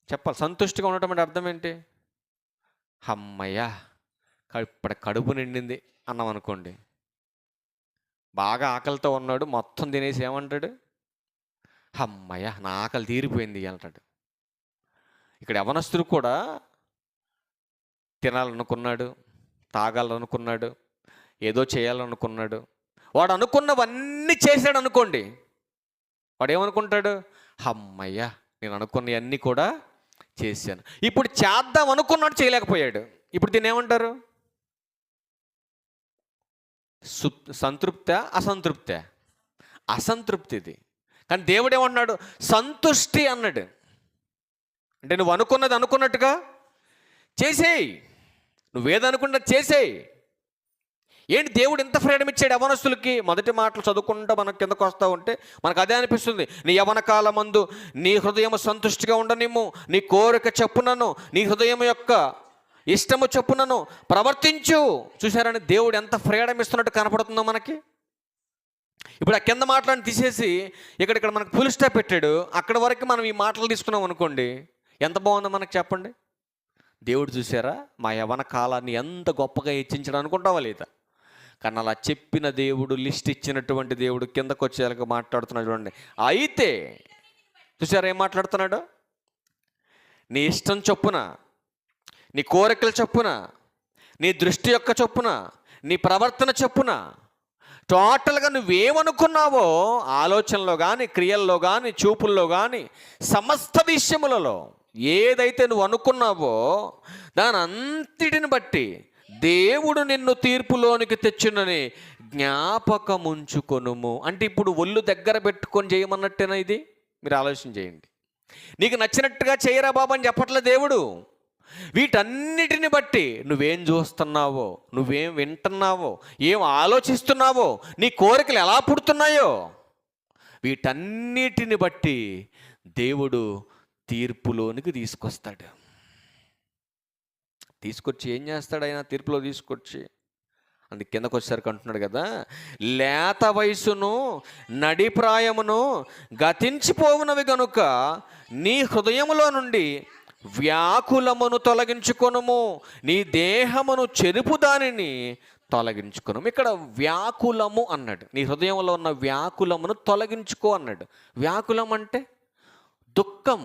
చెప్పాలి. సంతుష్టిగా ఉండటం అంటే అర్థం ఏంటి? అమ్మయ్యా ఇప్పుడు కడుపు నిండింది అన్నాం అనుకోండి, బాగా ఆకలితో ఉన్నాడు, మొత్తం తినేసి ఏమంటాడు? అమ్మయ్యా నా ఆకలి తీరిపోయింది అంటాడు. ఇక్కడ యవనస్తుడు కూడా తినాలనుకున్నాడు, తాగాలనుకున్నాడు, ఏదో చేయాలనుకున్నాడు, వాడు అనుకున్నవన్నీ చేశాడు అనుకోండి, వాడు ఏమనుకుంటాడు? అమ్మయ్యా నేను అనుకున్నవన్నీ కూడా చేశాను. ఇప్పుడు చేద్దాం అనుకున్నాడు, చేయలేకపోయాడు. ఇప్పుడు దీన్ని ఏమంటారు? సంతృప్త అసంతృప్త? అసంతృప్తి ఇది. కానీ దేవుడు ఏమన్నాడు? సంతుష్టి అన్నాడు. అంటే నువ్వు అనుకున్నది అనుకున్నట్టుగా చేసేయి, నువ్వేదనుకున్నా చేసేయి. ఏంటి దేవుడు ఎంత ఫ్రీడమ్ ఇచ్చాడు యవనస్తులకి? మొదటి మాటలు చదువుకుంటూ మనకు కిందకు వస్తూ ఉంటే మనకు అదే అనిపిస్తుంది. నీ యవన కాలమందు నీ హృదయం సంతుష్టిగా ఉండనిమ్ము, నీ కోరిక చొప్పునను నీ హృదయం యొక్క ఇష్టము చొప్పునను ప్రవర్తించు. చూసారని దేవుడు ఎంత ఫ్రీడమ్ ఇస్తున్నట్టు కనపడుతుందో మనకి. ఇప్పుడు ఆ కింద మాటలను తీసేసి ఇక్కడ మనకు ఫుల్ స్టాప్ పెట్టాడు. అక్కడ వరకు మనం ఈ మాటలు తీసుకున్నాం అనుకోండి, ఎంత బాగుందో మనకు చెప్పండి. దేవుడు చూసారా మా యవన కాలాన్ని ఎంత గొప్పగా హెచ్చించడం అనుకుంటావా లేదా? కానీ అలా చెప్పిన దేవుడు, లిస్ట్ ఇచ్చినటువంటి దేవుడు కిందకు వచ్చేలాగా మాట్లాడుతున్నాడు చూడండి. అయితే చూసారా ఏం మాట్లాడుతున్నాడు? నీ ఇష్టం చొప్పున, నీ కోరికల చొప్పున, నీ దృష్టి యొక్క చొప్పున, నీ ప్రవర్తన చొప్పున, టోటల్గా నువ్వేమనుకున్నావో ఆలోచనలో కానీ, క్రియల్లో కానీ, చూపుల్లో కానీ, సమస్త విషయములలో ఏదైతే నువ్వు అనుకున్నావో దాని అంతటిని బట్టి దేవుడు నిన్ను తీర్పులోనికి తెచ్చునని జ్ఞాపకముంచుకొనుము. అంటే ఇప్పుడు ఒళ్ళు దగ్గర పెట్టుకొని చేయమన్నట్టేనా ఇది? మీరు ఆలోచన చేయండి. నీకు నచ్చినట్టుగా చేయరా బాబు అని చెప్పట్లే దేవుడు. వీటన్నిటిని బట్టి నువ్వేం చూస్తున్నావో, నువ్వేం వింటున్నావో, ఏం ఆలోచిస్తున్నావో, నీ కోరికలు ఎలా పుడుతున్నాయో వీటన్నిటిని బట్టి దేవుడు తీర్పులోనికి తీసుకొస్తాడు. తీసుకొచ్చి ఏం చేస్తాడు ఆయన? తీర్పులో తీసుకొచ్చి అందుకు కిందకు వచ్చేసరికి అంటున్నాడు కదా, లేత వయసును నడిప్రాయమును గతించిపోవునవి గనుక నీ హృదయములో నుండి వ్యాకులమును తొలగించుకొనుము, నీ దేహమును చెరుపు దానిని తొలగించుకొనుము. ఇక్కడ వ్యాకులము అన్నాడు. నీ హృదయంలో ఉన్న వ్యాకులమును తొలగించుకో అన్నాడు. వ్యాకులం అంటే దుఃఖం.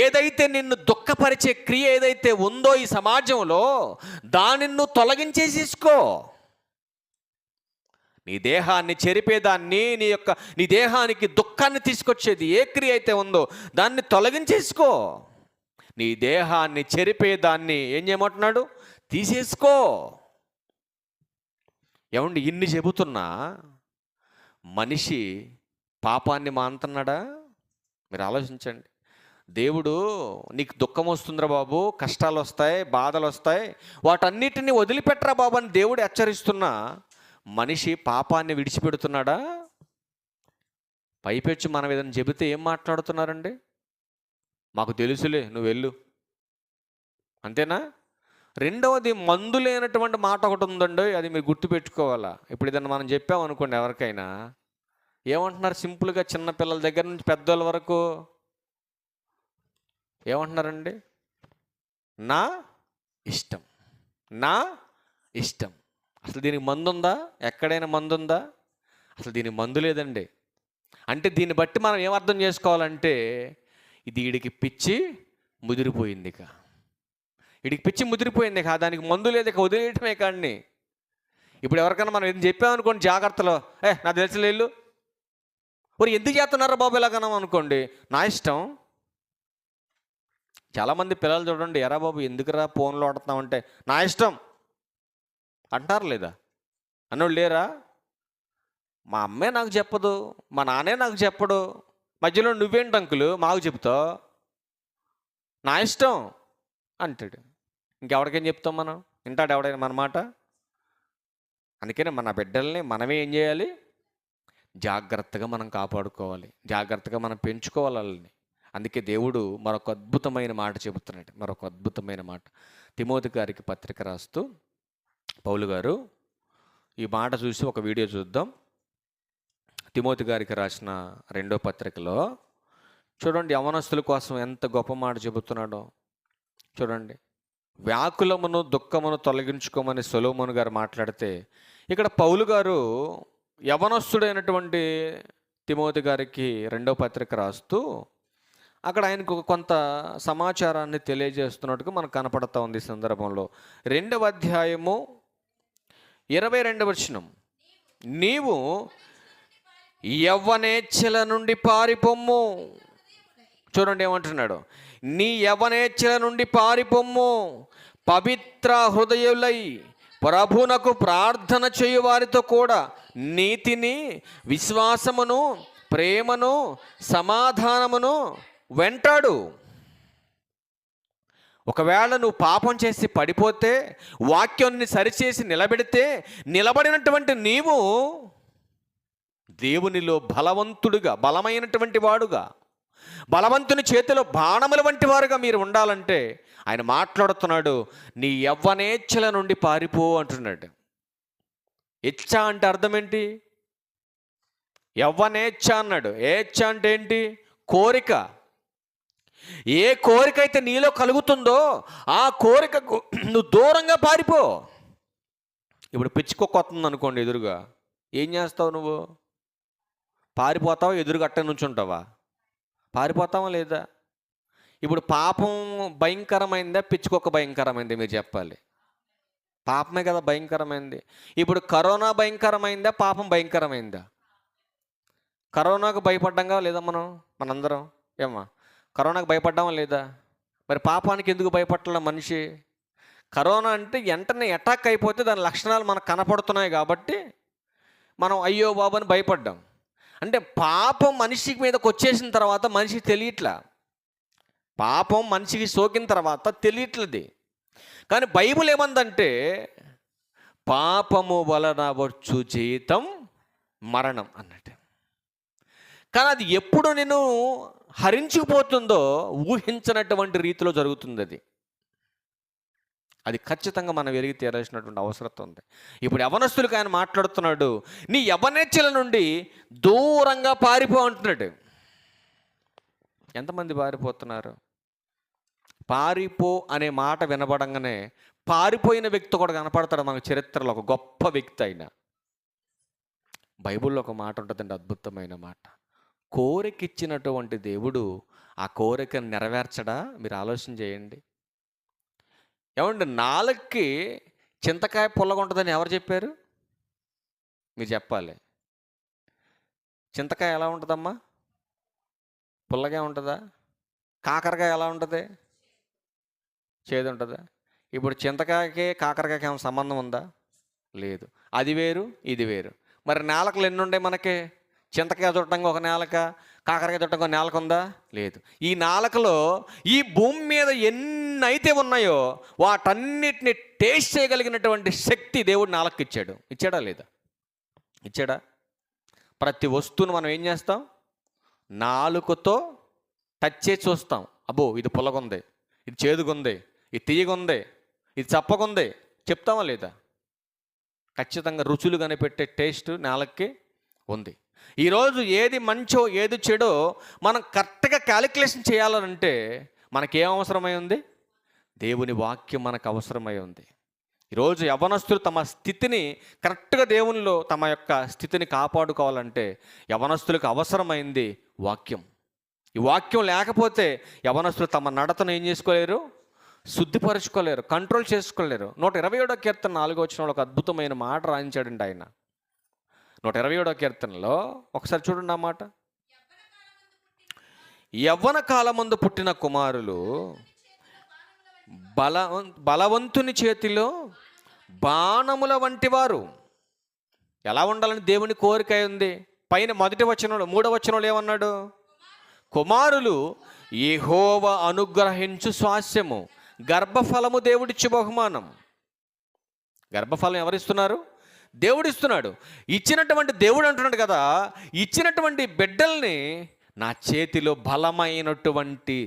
ఏదైతే నిన్ను దుఃఖపరిచే క్రియ ఏదైతే ఉందో ఈ సమాజంలో దానిని నువ్వు తొలగించేసేసుకో. నీ దేహాన్ని చెరిపేదాన్ని, నీ దేహానికి దుఃఖాన్ని తీసుకొచ్చేది ఏ క్రియ అయితే ఉందో దాన్ని తొలగించేసుకో. నీ దేహాన్ని చెరిపేదాన్ని ఏం చేయమంటున్నాడు? తీసేసుకో. ఏమండి ఇన్ని చెబుతున్నా మనిషి పాపాన్ని మానుతున్నాడా? మీరు ఆలోచించండి. దేవుడు నీకు దుఃఖం వస్తుందిరా బాబు, కష్టాలు వస్తాయి, బాధలు వస్తాయి, వాటన్నిటిని వదిలిపెట్టరా బాబు అని దేవుడు హెచ్చరిస్తున్నా మనిషి పాపాన్ని విడిచిపెడుతున్నాడా? పైపెచ్చి మనం ఏదైనా చెబితే ఏం మాట్లాడుతున్నారండి? మాకు తెలుసులే నువ్వు వెళ్ళు, అంతేనా? రెండవది మందు లేనటువంటి మాట ఒకటి ఉందండి, అది మీరు గుర్తుపెట్టుకోవాలా. ఇప్పుడు ఏదైనా మనం చెప్పామనుకోండి ఎవరికైనా, ఏమంటున్నారు సింపుల్గా? చిన్నపిల్లల దగ్గర నుంచి పెద్దోళ్ళ వరకు ఏమంటున్నారండి? నా ఇష్టం, నా ఇష్టం. అసలు దీనికి మందు ఉందా? ఎక్కడైనా మందు ఉందా? అసలు దీనికి మందు లేదండి. అంటే దీన్ని బట్టి మనం ఏమర్థం చేసుకోవాలంటే ఇది వీడికి పిచ్చి ముదిరిపోయింది ఇక. వీడికి పిచ్చి ముదిరిపోయింది ఇక, దానికి మందు లేదు, ఇక వదిలేయటమే కానీ. ఇప్పుడు ఎవరికైనా మనం ఏం చెప్పామనుకోండి జాగ్రత్తలో, నాకు తెలిసి లేళ్ళు మరి ఎందుకు చేస్తున్నారా బాబు ఇలాగన్నాం అనుకోండి, నా ఇష్టం. చాలామంది పిల్లలు చూడండి, ఎరా బాబు ఎందుకురా ఫోన్లో ఆడుతున్నామంటే నా ఇష్టం అంటారు లేదా? అన్నోళ్ళు లేరా? మా అమ్మే నాకు చెప్పదు, మా నాన్నే నాకు చెప్పడు, మధ్యలో నువ్వేంటి అంకులు మాకు చెప్తావు, నా ఇష్టం అంటాడు. ఇంకెవరికేం చెప్తాం మనం? వింటాడు ఎవడైనా మన మాట? అందుకనే మన బిడ్డల్ని మనమే ఏం చేయాలి? జాగ్రత్తగా మనం కాపాడుకోవాలి, జాగ్రత్తగా మనం పెంచుకోవాలి వాళ్ళని. అందుకే దేవుడు మరొక అద్భుతమైన మాట చెబుతున్నాడు, మరొక అద్భుతమైన మాట. తిమోతి గారికి పత్రిక రాస్తూ పౌలు గారు ఈ మాట చూసి ఒక వీడియో చూద్దాం. తిమోతి గారికి రాసిన 2వ పత్రికలో చూడండి, యవనస్తుల కోసం ఎంత గొప్ప మాట చెబుతున్నాడో చూడండి. వ్యాకులమును దుఃఖమును తొలగించుకోమని సొలొమోను గారు మాట్లాడితే, ఇక్కడ పౌలు గారు యవనస్తుడైనటువంటి తిమోతి గారికి 2వ పత్రిక రాస్తూ అక్కడ ఆయనకు కొంత సమాచారాన్ని తెలియజేస్తున్నట్టుగా మనకు కనపడతా ఉంది. ఈ సందర్భంలో 2వ అధ్యాయము 22వ వచనం, నీవు యవ్వనేచ్ఛల నుండి పారిపొమ్ము. చూడండి ఏమంటున్నాడు, నీ యవ్వనేచ్ఛల నుండి పారిపొమ్ము, పవిత్ర హృదయులై ప్రభునకు ప్రార్థన చేయు వారితో కూడా నీతిని, విశ్వాసమును, ప్రేమను, సమాధానమును వెంటాడు. ఒకవేళ నువ్వు పాపం చేసి పడిపోతే, వాక్యాన్ని సరిచేసి నిలబెడితే, నిలబడినటువంటి నీవు దేవునిలో బలవంతుడుగా, బలమైనటువంటి వాడుగా, బలవంతుని చేతిలో బాణముల వంటి వారుగా మీరు ఉండాలంటే ఆయన మాట్లాడుతున్నాడు, నీ యవ్వనేచ్ఛల నుండి పారిపో అంటున్నాడు. ఇచ్చ అంటే అర్థం ఏంటి? యవ్వనేచ్ఛ అన్నాడు. ఏచ్ఛ అంటే ఏంటి? కోరిక. ఏ కోరిక అయితే నీలో కలుగుతుందో ఆ కోరికకు నువ్వు దూరంగా పారిపో. ఇప్పుడు పిచ్చుకొస్తుంది అనుకోండి ఎదురుగా, ఏం చేస్తావు నువ్వు? పారిపోతావా? ఎదురుగా అట్ట నుంచి ఉంటావా? పారిపోతావా లేదా? ఇప్పుడు పాపం భయంకరమైందా, పిచ్చుకొక్క భయంకరమైంది? మీరు చెప్పాలి. పాపమే కదా భయంకరమైంది. ఇప్పుడు కరోనా భయంకరమైందా, పాపం భయంకరమైందా? కరోనాకు భయపడ్డాంగా లేదా మనందరం? ఏమ్మా, కరోనాకు భయపడ్డామా లేదా? మరి పాపానికి ఎందుకు భయపడాల మనిషి? కరోనా అంటే వెంటనే అటాక్ అయిపోతే దాని లక్షణాలు మనకు కనపడుతున్నాయి కాబట్టి మనం అయ్యో బాబు అని భయపడ్డాం. అంటే పాపం మనిషి మీదకి వచ్చేసిన తర్వాత మనిషికి తెలియట్లా, పాపం మనిషికి సోకిన తర్వాత తెలియట్లేదు. కానీ బైబిల్ ఏమందంటే, పాపము వలన వచ్చు జీతం మరణం అన్నట్టు. కానీ అది ఎప్పుడు నేను హరించుకుపోతుందో ఊహించినటువంటి రీతిలో జరుగుతుంది. అది ఖచ్చితంగా మనం వెలిగి తీరాల్సినటువంటి అవసరం ఉంది. ఇప్పుడు యవనస్తులకు ఆయన మాట్లాడుతున్నాడు, నీ యవనేచ్ఛల నుండి దూరంగా పారిపో అంటున్నాడు. ఎంతమంది పారిపోతున్నారు? పారిపో అనే మాట వినబడంగానే పారిపోయిన వ్యక్తి కూడా కనపడతాడు మనకు చరిత్రలో, ఒక గొప్ప వ్యక్తి అయిన. బైబిల్లో ఒక మాట ఉంటుందండి, అద్భుతమైన మాట. కోరికిచ్చినటువంటి దేవుడు ఆ కోరికను నెరవేర్చడా? మీరు ఆలోచన చేయండి. ఏమండి, నాలుగుకి చింతకాయ పుల్లగా ఉంటుందని ఎవరు చెప్పారు? మీరు చెప్పాలి. చింతకాయ ఎలా ఉంటుందమ్మా? పుల్లగా ఉంటుందా? కాకరకాయ ఎలా ఉంటుంది? చేదు ఉంటుందా? ఇప్పుడు చింతకాయకి కాకరకాయకి ఏమైనా సంబంధం ఉందా? లేదు. అది వేరు, ఇది వేరు. మరి నాలుకలు ఎన్ని ఉన్నాయి మనకి? చింతకాయ చుట్టంగా ఒక నేలక, కాకరకాయ చుట్టంగా ఒక నేలక ఉందా? లేదు. ఈ నాలుకలో ఈ భూమి మీద ఎన్ని అయితే ఉన్నాయో వాటన్నిటిని టేస్ట్ చేయగలిగినటువంటి శక్తి దేవుడు నాలుకకి ఇచ్చాడు. ఇచ్చాడా లేదా? ఇచ్చాడా? ప్రతి వస్తువును మనం ఏం చేస్తాం? నాలుకతో టచ్ చేసి చూస్తాం. అబ్బో ఇది పుల్లగుంది, ఇది చేదుగుంది, ఇది తీయగుంది, ఇది చప్పగుంది చెప్తామా లేదా? ఖచ్చితంగా రుచులు కనిపెట్టే టేస్ట్ నాలుకకి ఉంది. ఈరోజు ఏది మంచో ఏది చెడో మనం కరెక్ట్గా క్యాలిక్యులేషన్ చేయాలంటే మనకేం అవసరమై ఉంది? దేవుని వాక్యం మనకు అవసరమై ఉంది. ఈరోజు యవనస్తులు తమ స్థితిని కరెక్ట్గా దేవునిలో తమ యొక్క స్థితిని కాపాడుకోవాలంటే యవనస్తులకు అవసరమైంది వాక్యం. ఈ వాక్యం లేకపోతే యవనస్తులు తమ నడతను ఏం చేసుకోలేరు, శుద్ధిపరచుకోలేరు, కంట్రోల్ చేసుకోలేరు. 127వ కీర్తన 4వ వచనంలో ఒక అద్భుతమైన మాట రాయించాడండి ఆయన. 127వ కీర్తనలో ఒకసారి చూడండి ఆ మాట. యవ్వన కాలమందు పుట్టిన కుమారులు బలవంతుని చేతిలో బాణముల వంటి వారు. ఎలా ఉండాలని దేవుని కోరిక ఉంది. పైన మొదటి వచనంలో 3వ వచనంలో ఏమన్నాడు? కుమారులు యెహోవా అనుగ్రహించు స్వాస్యము, గర్భఫలము దేవుడిచ్చు బహుమానం. గర్భఫలం ఎవరిస్తున్నారు? దేవుడిస్తున్నాడు. ఇచ్చినటువంటి దేవుడు అంటున్నాడు కదా, ఇచ్చినటువంటి బిడ్డల్ని నా చేతిలో బలమైనటువంటి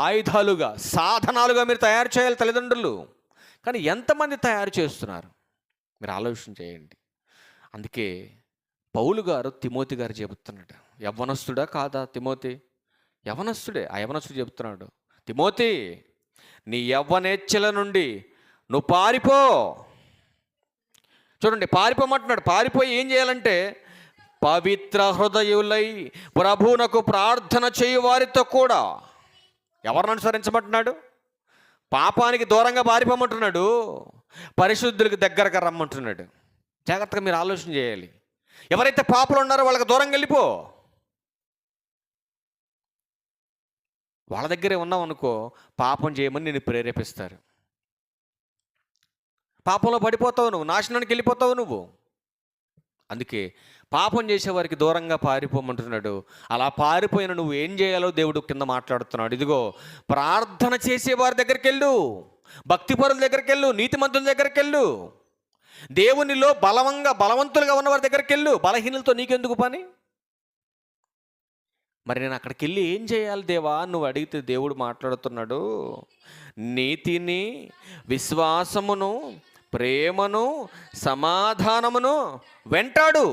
ఆయుధాలుగా, సాధనాలుగా మీరు తయారు చేయాలి తల్లిదండ్రులు. కానీ ఎంతమంది తయారు చేస్తున్నారు మీరు ఆలోచన చేయండి. అందుకే పౌలు గారు తిమోతి గారు చెబుతున్నాడు, యవ్వనస్తుడా కాదా తిమోతి? యవ్వనస్తుడే. ఆ యవ్వనస్తుడు చెబుతున్నాడు, తిమోతి నీ యవ్వనేచ్ఛల నుండి నువ్వు పారిపో. చూడండి, పారిపోమంటున్నాడు. పారిపోయి ఏం చేయాలంటే, పవిత్ర హృదయులై ప్రభువునకు ప్రార్థన చేయు వారితో కూడా. ఎవరిని అనుసరించమంటున్నాడు? పాపానికి దూరంగా పారిపోమంటున్నాడు, పరిశుద్ధులకు దగ్గరగా రమ్మంటున్నాడు. జాగ్రత్తగా మీరు ఆలోచన చేయాలి. ఎవరైతే పాపలు ఉన్నారో వాళ్ళకి దూరంగా వెళ్ళిపో. వాళ్ళ దగ్గరే ఉన్నావు అనుకో, పాపం చేయమని నేను ప్రేరేపిస్తారు. పాపంలో పడిపోతావు నువ్వు, నాశనానికి వెళ్ళిపోతావు నువ్వు. అందుకే పాపం చేసేవారికి దూరంగా పారిపోమంటున్నాడు. అలా పారిపోయిన నువ్వు ఏం చేయాలో దేవుడు కింద మాట్లాడుతున్నాడు. ఇదిగో, ప్రార్థన చేసేవారి దగ్గరికి వెళ్ళు, భక్తిపరుల దగ్గరికి వెళ్ళు, నీతిమంతుల దగ్గరికి వెళ్ళు, దేవునిలో బలవంతులుగా ఉన్నవారి దగ్గరికి వెళ్ళు. బలహీనులతో నీకెందుకు పని? మరి నేను అక్కడికి వెళ్ళి ఏం చేయాలి దేవా నువ్వు అడిగితే దేవుడు మాట్లాడుతున్నాడు, నీతిని, విశ్వాసమును, ప్రేమను, సమాధానమును వెంటాడు.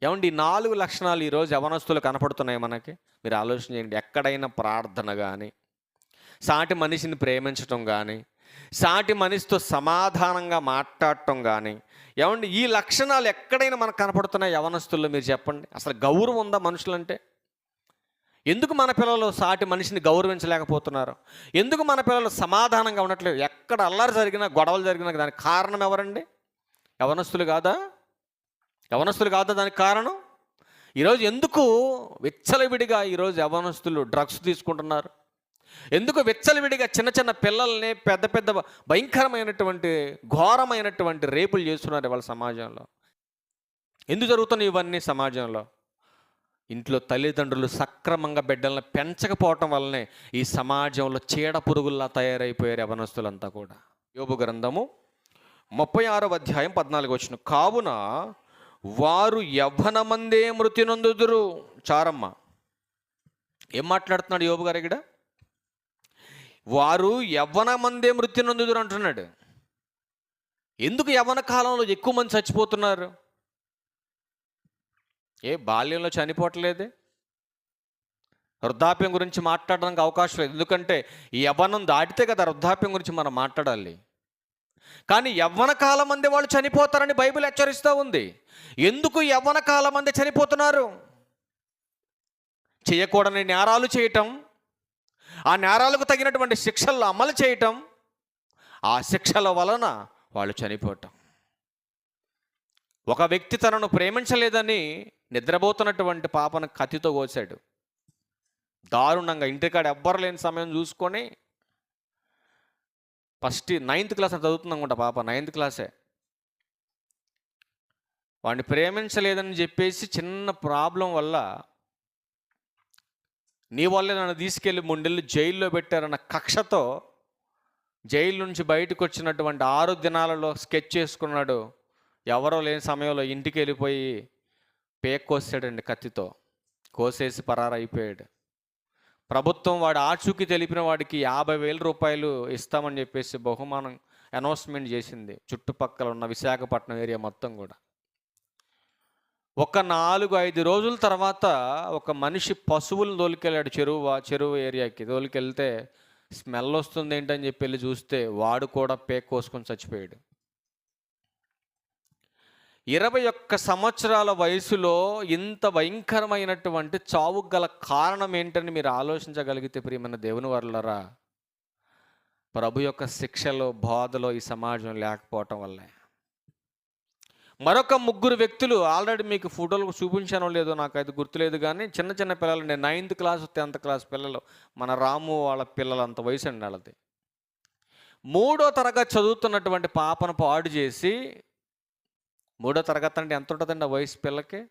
ఏమండి, 4 లక్షణాలు ఈరోజు యవనస్తులు కనపడుతున్నాయి మనకి. మీరు ఆలోచన చేయండి. ఎక్కడైనా ప్రార్థన కానీ, సాటి మనిషిని ప్రేమించటం కానీ, సాటి మనిషితో సమాధానంగా మాట్లాడటం కానీ, ఏమండి ఈ లక్షణాలు ఎక్కడైనా మనకు కనపడుతున్నాయి యవనస్తుల్లో? మీరు చెప్పండి. అసలు గౌరవం ఉందా మనుషులంటే? ఎందుకు మన పిల్లలు సాటి మనిషిని గౌరవించలేకపోతున్నారు? ఎందుకు మన పిల్లలు సమాధానంగా ఉండట్లేదు? ఎక్కడ అల్లరి జరిగినా, గొడవలు జరిగినా దానికి కారణం ఎవరండి? యవనస్తులు కాదా? యవనస్తులు కాదా దానికి కారణం? ఈరోజు ఎందుకు విచ్చలవిడిగా ఈరోజు యవనస్తులు డ్రగ్స్ తీసుకుంటున్నారు? ఎందుకు విచ్చలవిడిగా చిన్న చిన్న పిల్లల్ని పెద్ద పెద్ద భయంకరమైనటువంటి ఘోరమైనటువంటి రేపులు చేస్తున్నారు వాళ్ళ సమాజంలో? ఎందుకు జరుగుతున్నాయి ఇవన్నీ సమాజంలో? ఇంట్లో తల్లిదండ్రులు సక్రమంగా బిడ్డలను పెంచకపోవటం వల్లనే ఈ సమాజంలో చీడ పురుగుల్లా తయారైపోయారు యవనస్తులంతా కూడా. యోబు గ్రంథము 36వ అధ్యాయం 14వ వచనం. కావున వారు యవ్వనమందే మృతి నొందుదురు. చారమ్మ ఏం మాట్లాడుతున్నాడు యోబు గారు ఇక్కడ? వారు యవ్వనమందే మృతి నొందుదురు అంటున్నాడు. ఎందుకు యవ్వన కాలంలో ఎక్కువ మంది చచ్చిపోతున్నారు? బాల్యంలో చనిపోవట్లేదే? వృద్ధాప్యం గురించి మాట్లాడడానికి అవకాశం లేదు. ఎందుకంటే ఈ యవ్వనం దాటితే కదా వృద్ధాప్యం గురించి మనం మాట్లాడాలి. కానీ యవ్వన కాలం మంది వాళ్ళు చనిపోతారని బైబిల్ హెచ్చరిస్తూ ఉంది. ఎందుకు యవ్వన కాలం మంది చనిపోతున్నారు? చేయకూడని నేరాలు చేయటం, ఆ నేరాలకు తగినటువంటి శిక్షలు అమలు చేయటం, ఆ శిక్షల వలన వాళ్ళు చనిపోవటం. ఒక వ్యక్తి తనను ప్రేమించలేదని నిద్రపోతున్నటువంటి పాపను కత్తితో కోసాడు దారుణంగా. ఇంటికాడ ఎవ్వరు లేని సమయం చూసుకొని, ఫస్ట్ 9th క్లాస్ అని చదువుతుంది అనుకుంటా పాప, 9th క్లాసే. వాడిని ప్రేమించలేదని చెప్పేసి చిన్న ప్రాబ్లం వల్ల నీ వల్లే నన్ను తీసుకెళ్ళి 3 నెలలు జైల్లో పెట్టారన్న కక్షతో జైలు నుంచి బయటకు వచ్చినటువంటి 6 దినాలలో స్కెచ్ చేసుకున్నాడు. ఎవరో లేని సమయంలో ఇంటికి వెళ్ళిపోయి పేక్ కోసాడండి కత్తితో. కోసేసి పరారైపోయాడు. ప్రభుత్వం వాడు ఆచూకీ తెలిపిన వాడికి 50,000 రూపాయలు ఇస్తామని చెప్పేసి బహుమానం అనౌన్స్మెంట్ చేసింది చుట్టుపక్కల ఉన్న విశాఖపట్నం ఏరియా మొత్తం కూడా. ఒక 4-5 రోజుల తర్వాత ఒక మనిషి పశువులను తోలుకెళ్ళాడు చెరువు ఏరియాకి. తోలుకెళ్తే స్మెల్ వస్తుంది ఏంటని చెప్పి వెళ్ళి చూస్తే వాడు కూడా పేక్ కోసుకొని చచ్చిపోయాడు. 21 సంవత్సరాల వయసులో ఇంత భయంకరమైనటువంటి చావుకు గల కారణం ఏంటని మీరు ఆలోచించగలిగితే ప్రియమైన దేవుని వర్లరా, ప్రభు యొక్క శిక్షలో బోధలో ఈ సమాజం లేకపోవటం వల్లే. మరొక 3 వ్యక్తులు ఆల్రెడీ మీకు ఫోటోలు చూపించానో లేదో నాకైతే గుర్తులేదు, కానీ చిన్న చిన్న పిల్లలు, నేను 9th క్లాస్ 10th క్లాస్ పిల్లలు, మన రాము వాళ్ళ పిల్లలు అంత వయసు అండి వాళ్ళది. 3వ తరగతి చదువుతున్నటువంటి పాపను పాడు చేసి, 3వ తరగతి అంటే ఎంత ఉంటుందండి ఆ వయసు పిల్లకి?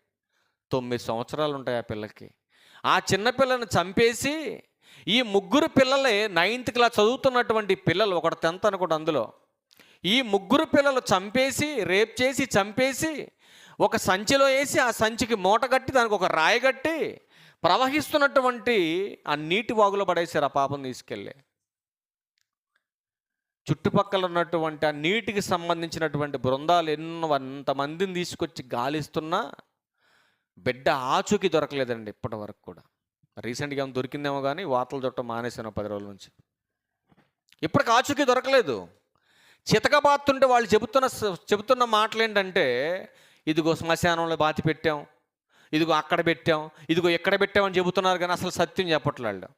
9 సంవత్సరాలు ఉంటాయి ఆ పిల్లకి. ఆ చిన్న పిల్లని చంపేసి, ఈ 3 పిల్లలే 9th క్లాస్ చదువుతున్నటువంటి పిల్లలు, ఒకటి 10th అనుకోండి, అందులో ఈ 3 పిల్లలు చంపేసి, రేప్ చేసి చంపేసి ఒక సంచిలో వేసి, ఆ సంచికి మూట కట్టి దానికి ఒక రాయి కట్టి ప్రవహిస్తున్నటువంటి ఆ నీటి వాగులో పడేశారు ఆ పాపను తీసుకెళ్ళి. చుట్టుపక్కల ఉన్నటువంటి ఆ నీటికి సంబంధించినటువంటి బృందాలు ఎంతమందిని తీసుకొచ్చి గాలిస్తున్నా బిడ్డ ఆచూకీ దొరకలేదండి ఇప్పటి వరకు కూడా. రీసెంట్గా ఏమైనా దొరికిందేమో కానీ వార్తలు చుట్టం మానేశాను 10 రోజుల నుంచి. ఇప్పటికి ఆచూకీ దొరకలేదు. చితకబాతుంటే వాళ్ళు చెబుతున్న మాటలు ఏంటంటే, ఇదిగో శ్మశానంలో బాతి పెట్టాం, ఇదిగో అక్కడ పెట్టాం, ఇదిగో ఎక్కడ పెట్టామని చెబుతున్నారు, కానీ అసలు సత్యం చెప్పట్లేదు.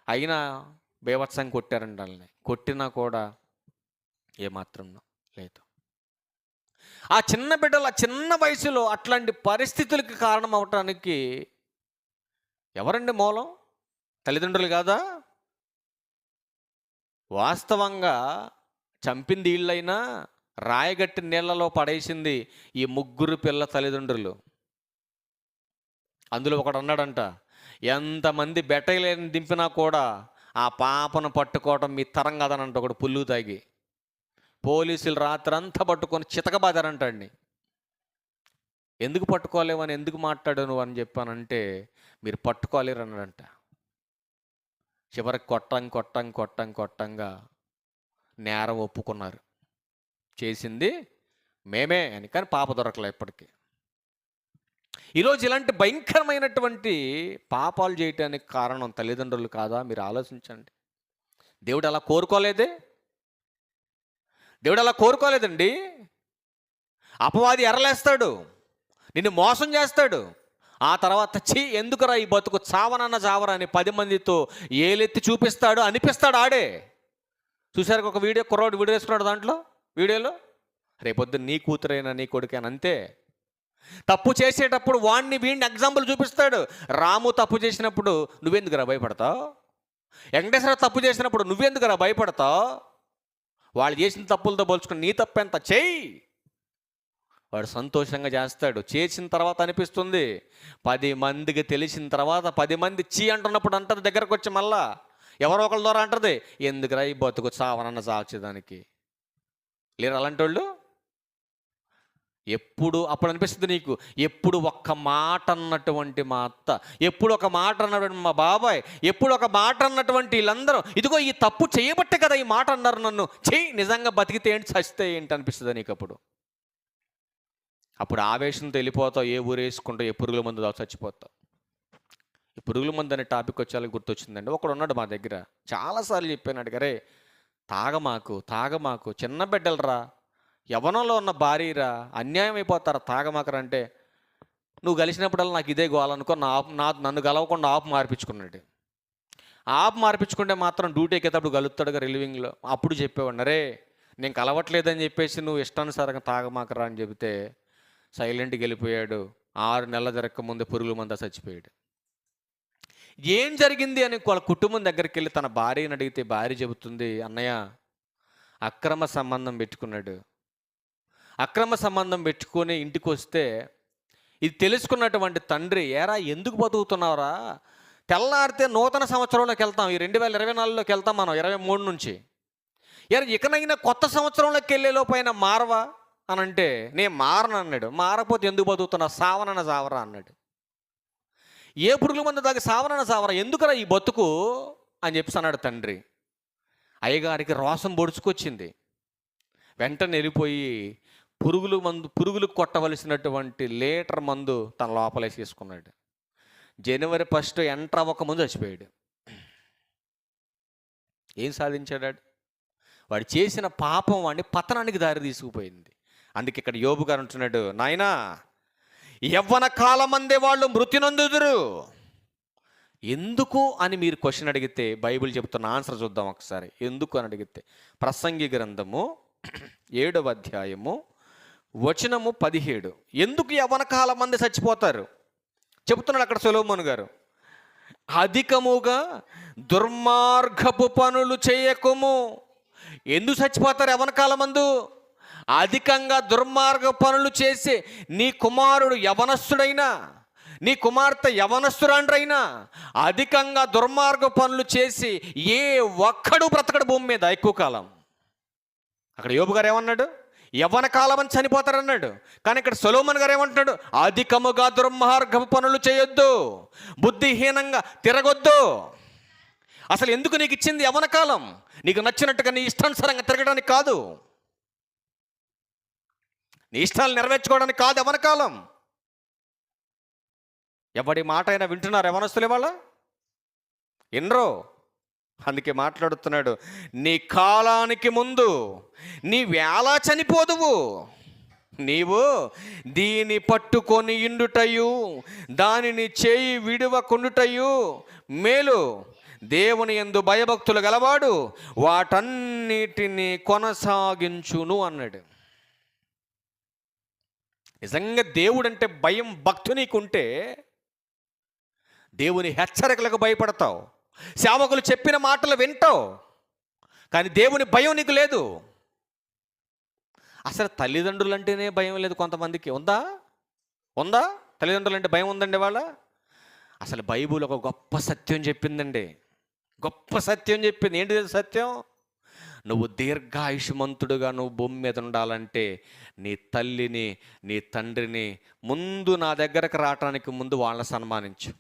అయినా బేవత్సంగా కొట్టారండి వాళ్ళని. కొట్టినా కూడా ఏమాత్రం లేదు. ఆ చిన్న బిడ్డలు ఆ చిన్న వయసులో అట్లాంటి పరిస్థితులకి కారణం అవటానికి ఎవరండి మూలం? తల్లిదండ్రులు కాదా? వాస్తవంగా చంపింది వీళ్ళైనా రాయగట్టి నీళ్లలో పడేసింది ఈ 3 పిల్ల తల్లిదండ్రులు. అందులో ఒకడు అన్నాడంట, ఎంతమంది బెటైలేని దింపినా కూడా ఆ పాపను పట్టుకోవడం మీ తరం కాదనంట. ఒకడు పుల్లు తాగి పోలీసులు రాత్రంతా పట్టుకొని చితకబాదారంటండి. ఎందుకు పట్టుకోలేవని, ఎందుకు మాట్లాడావు నువ్వు అని చెప్పానంటే, మీరు పట్టుకోలేరు అన్నాడంట. చివరికి కొట్టంగా నేరం ఒప్పుకున్నారు, చేసింది మేమే అని. కానీ పాప దొరకలే ఇప్పటికీ. ఈరోజు ఇలాంటి భయంకరమైనటువంటి పాపాలు చేయటానికి కారణం తల్లిదండ్రులు కాదా? మీరు ఆలోచించండి. దేవుడు అలా కోరుకోలేదే. దేవుడు అలా కోరుకోలేదండి. అపవాది ఎర్రలేస్తాడు, నిన్ను మోసం చేస్తాడు. ఆ తర్వాత ఎందుకురా ఈ బతుకు, చావనన్న చావరా అని 10 మందితో ఏలెత్తి చూపిస్తాడు, అనిపిస్తాడు ఆడే. చూసారు ఒక వీడియో, కుర్రాడు వీడియో వేసుకున్నాడు, దాంట్లో వీడియోలో రేపొద్దు నీ కూతురైనా నీ కొడుకైనా అంతే. తప్పు చేసేటప్పుడు వీడిని ఎగ్జాంపుల్ చూపిస్తాడు. రాము తప్పు చేసినప్పుడు నువ్వెందుకురా భయపడతావు? వెంకటేశ్వర తప్పు చేసినప్పుడు నువ్వెందుకురా భయపడతావు? వాళ్ళు చేసిన తప్పులతో పోల్చుకుని నీ తప్పు ఎంత చెయ్యి, వాడు సంతోషంగా చేస్తాడు. చేసిన తర్వాత అనిపిస్తుంది, 10 మందికి తెలిసిన తర్వాత 10 మంది అంటున్నప్పుడు అంటది దగ్గరకు వచ్చి, మళ్ళా ఎవరో ఒకళ్ళ ద్వారా అంటది, ఎందుకురా ఈ బతుకు చావనన్న చావచ్చేదానికి. లేరు అలాంటి వాళ్ళు? అప్పుడు అనిపిస్తుంది నీకు, ఎప్పుడు ఒక్క మాట అన్నటువంటి మా అత్త, ఎప్పుడు ఒక మాట అన్నటువంటి మా బాబాయ్, ఎప్పుడు ఒక మాట అన్నటువంటి వీళ్ళందరూ, ఇదిగో ఈ తప్పు చేయబట్టే కదా ఈ మాట అన్నారు నన్ను, నిజంగా బతికితే ఏంటి, చచ్చితే ఏంటి అనిపిస్తుంది నీకు. అప్పుడు ఆవేశంతో వెళ్ళిపోతావు, ఏ ఊరు వేసుకుంటావు, ఏ పురుగుల మందు చచ్చిపోతావు. ఈ పురుగుల మందు అనే టాపిక్ వచ్చేలా గుర్తొచ్చిందండి. ఒకడు ఉన్నాడు మా దగ్గర, చాలాసార్లు చెప్పాను, అడిగారే తాగమాకు, చిన్న బిడ్డలరా, యవనంలో ఉన్న భార్యరా, అన్యాయం అయిపోతారా, తాగమాకరా అంటే, నువ్వు కలిసినప్పుడల్లా నాకు ఇదే గోవాలనుకో, నన్ను గలవకుండా ఆపు మార్పించుకున్నాడు. ఆపు మార్పించుకుంటే మాత్రం డ్యూటీ ఎక్కేటప్పుడు గలుస్తాడుగా రిలీవింగ్లో. అప్పుడు చెప్పేవాడిని, రే నేను కలవట్లేదని చెప్పేసి నువ్వు ఇష్టానుసారంగా తాగమాకరా అని చెబితే సైలెంట్గా వెళ్ళిపోయాడు. 6 నెలల జరగక ముందే పురుగుల మంద చచ్చిపోయాడు. ఏం జరిగింది అని వాళ్ళ కుటుంబం దగ్గరికి వెళ్ళి తన భార్యని అడిగితే భార్య చెబుతుంది, అన్నయ్య అక్రమ సంబంధం పెట్టుకున్నాడు. అక్రమ సంబంధం పెట్టుకొని ఇంటికి వస్తే ఇది తెలుసుకున్నటువంటి తండ్రి, ఏరా ఎందుకు బతుకుతున్నావురా, తెల్లారితే నూతన సంవత్సరంలోకి వెళ్తాం, ఈ 2024లోకి వెళ్తాం మనం 23 నుంచి, ఇకనైనా కొత్త సంవత్సరంలోకి వెళ్ళే లోపైన మారవా అని అంటే, నేను మారను అన్నాడు. మారకపోతే ఎందుకు బతుకుతున్నా, సావనన్న సావరా అన్నాడు. ఏ పురుగుల మందు దాకా సావనన్న సావరా, ఎందుకురా ఈ బతుకు అని చెప్పి అన్నాడు తండ్రి. అయ్యగారికి రోసం పొడుచుకొచ్చింది. వెంటనే వెళ్ళిపోయి పురుగులకు కొట్టవలసినటువంటి లీటర్ మందు తన లోపలేసేసుకున్నాడు. జనవరి 1 ఎంటర్ అవ్వక ముందు చచ్చిపోయాడు. ఏం సాధించాడు? వాడు చేసిన పాపం వాడిని పతనానికి దారి తీసుకుపోయింది. అందుకే ఇక్కడ యోబు గారు అంటున్నాడు, నాయనా యవ్వన కాలమందే వాళ్ళు మృతి నొందుదురు. ఎందుకు అని మీరు క్వశ్చన్ అడిగితే బైబిల్ చెబుతున్న ఆన్సర్ చూద్దాం ఒకసారి. ఎందుకు అని అడిగితే ప్రసంగి గ్రంథము 7వ అధ్యాయము వచనము 17. ఎందుకు యవ్వన కాలం మంది చచ్చిపోతారు చెబుతున్నాడు అక్కడ సొలొమోను గారు. అధికముగా దుర్మార్గపు పనులు చేయకుము. ఎందుకు చచ్చిపోతారు యవ్వన కాలమందు? అధికంగా దుర్మార్గ పనులు చేసి నీ కుమారుడు యవనస్తుడైనా నీ కుమార్తె యవనస్తురాండ్రైనా అధికంగా దుర్మార్గ పనులు చేసి ఏ ఒక్కడు బ్రతకడు భూమి మీద ఎక్కువ కాలం. అక్కడ యోబు గారు ఏమన్నాడు? యవ్వన కాలం అని చనిపోతారన్నాడు. కానీ ఇక్కడ సొలొమోను గారు ఏమంటున్నాడు? అధికముగా దుర్మార్గపు పనులు చేయొద్దు, బుద్ధిహీనంగా తిరగొద్దు. అసలు ఎందుకు నీకు ఇచ్చింది యవ్వన కాలం? నీకు నచ్చినట్టుగా నీ ఇష్టానుసారంగా తిరగడానికి కాదు, నీ ఇష్టాలు నెరవేర్చుకోవడానికి కాదు యవ్వన కాలం. ఎవడి మాట అయినా వింటున్నారు యవనస్తులు ఇవాళ? ఎన్రో. అందుకే మాట్లాడుతున్నాడు, నీ కాలానికి ముందు నీవేళ చనిపోదువు, నీవు దీని పట్టుకొని ఇండుటయు దానిని చేయి విడువకుండుటయు మేలు. దేవుని యందు భయభక్తులు గలవాడు వాటన్నిటిని కొనసాగించును అన్నాడు. నిజంగా దేవుడంటే భయం భక్తి నీకుంటే దేవుని హెచ్చరికలకు భయపడతావు, సేవకులు చెప్పిన మాటలు వింటావు. కానీ దేవుని భయం నీకు లేదు. అసలు తల్లిదండ్రులు అంటేనే భయం లేదు కొంతమందికి. ఉందా? తల్లిదండ్రులు అంటే భయం ఉందండి వాళ్ళ? అసలు బైబిల్ ఒక గొప్ప సత్యం చెప్పిందండి, గొప్ప సత్యం చెప్పింది. ఏంటిది సత్యం? నువ్వు దీర్ఘాయుష్మంతుడుగా నువ్వు భూమి మీద ఉండాలంటే నీ తల్లిని నీ తండ్రిని ముందు నా దగ్గరకు రావటానికి ముందు వాళ్ళని సన్మానించు.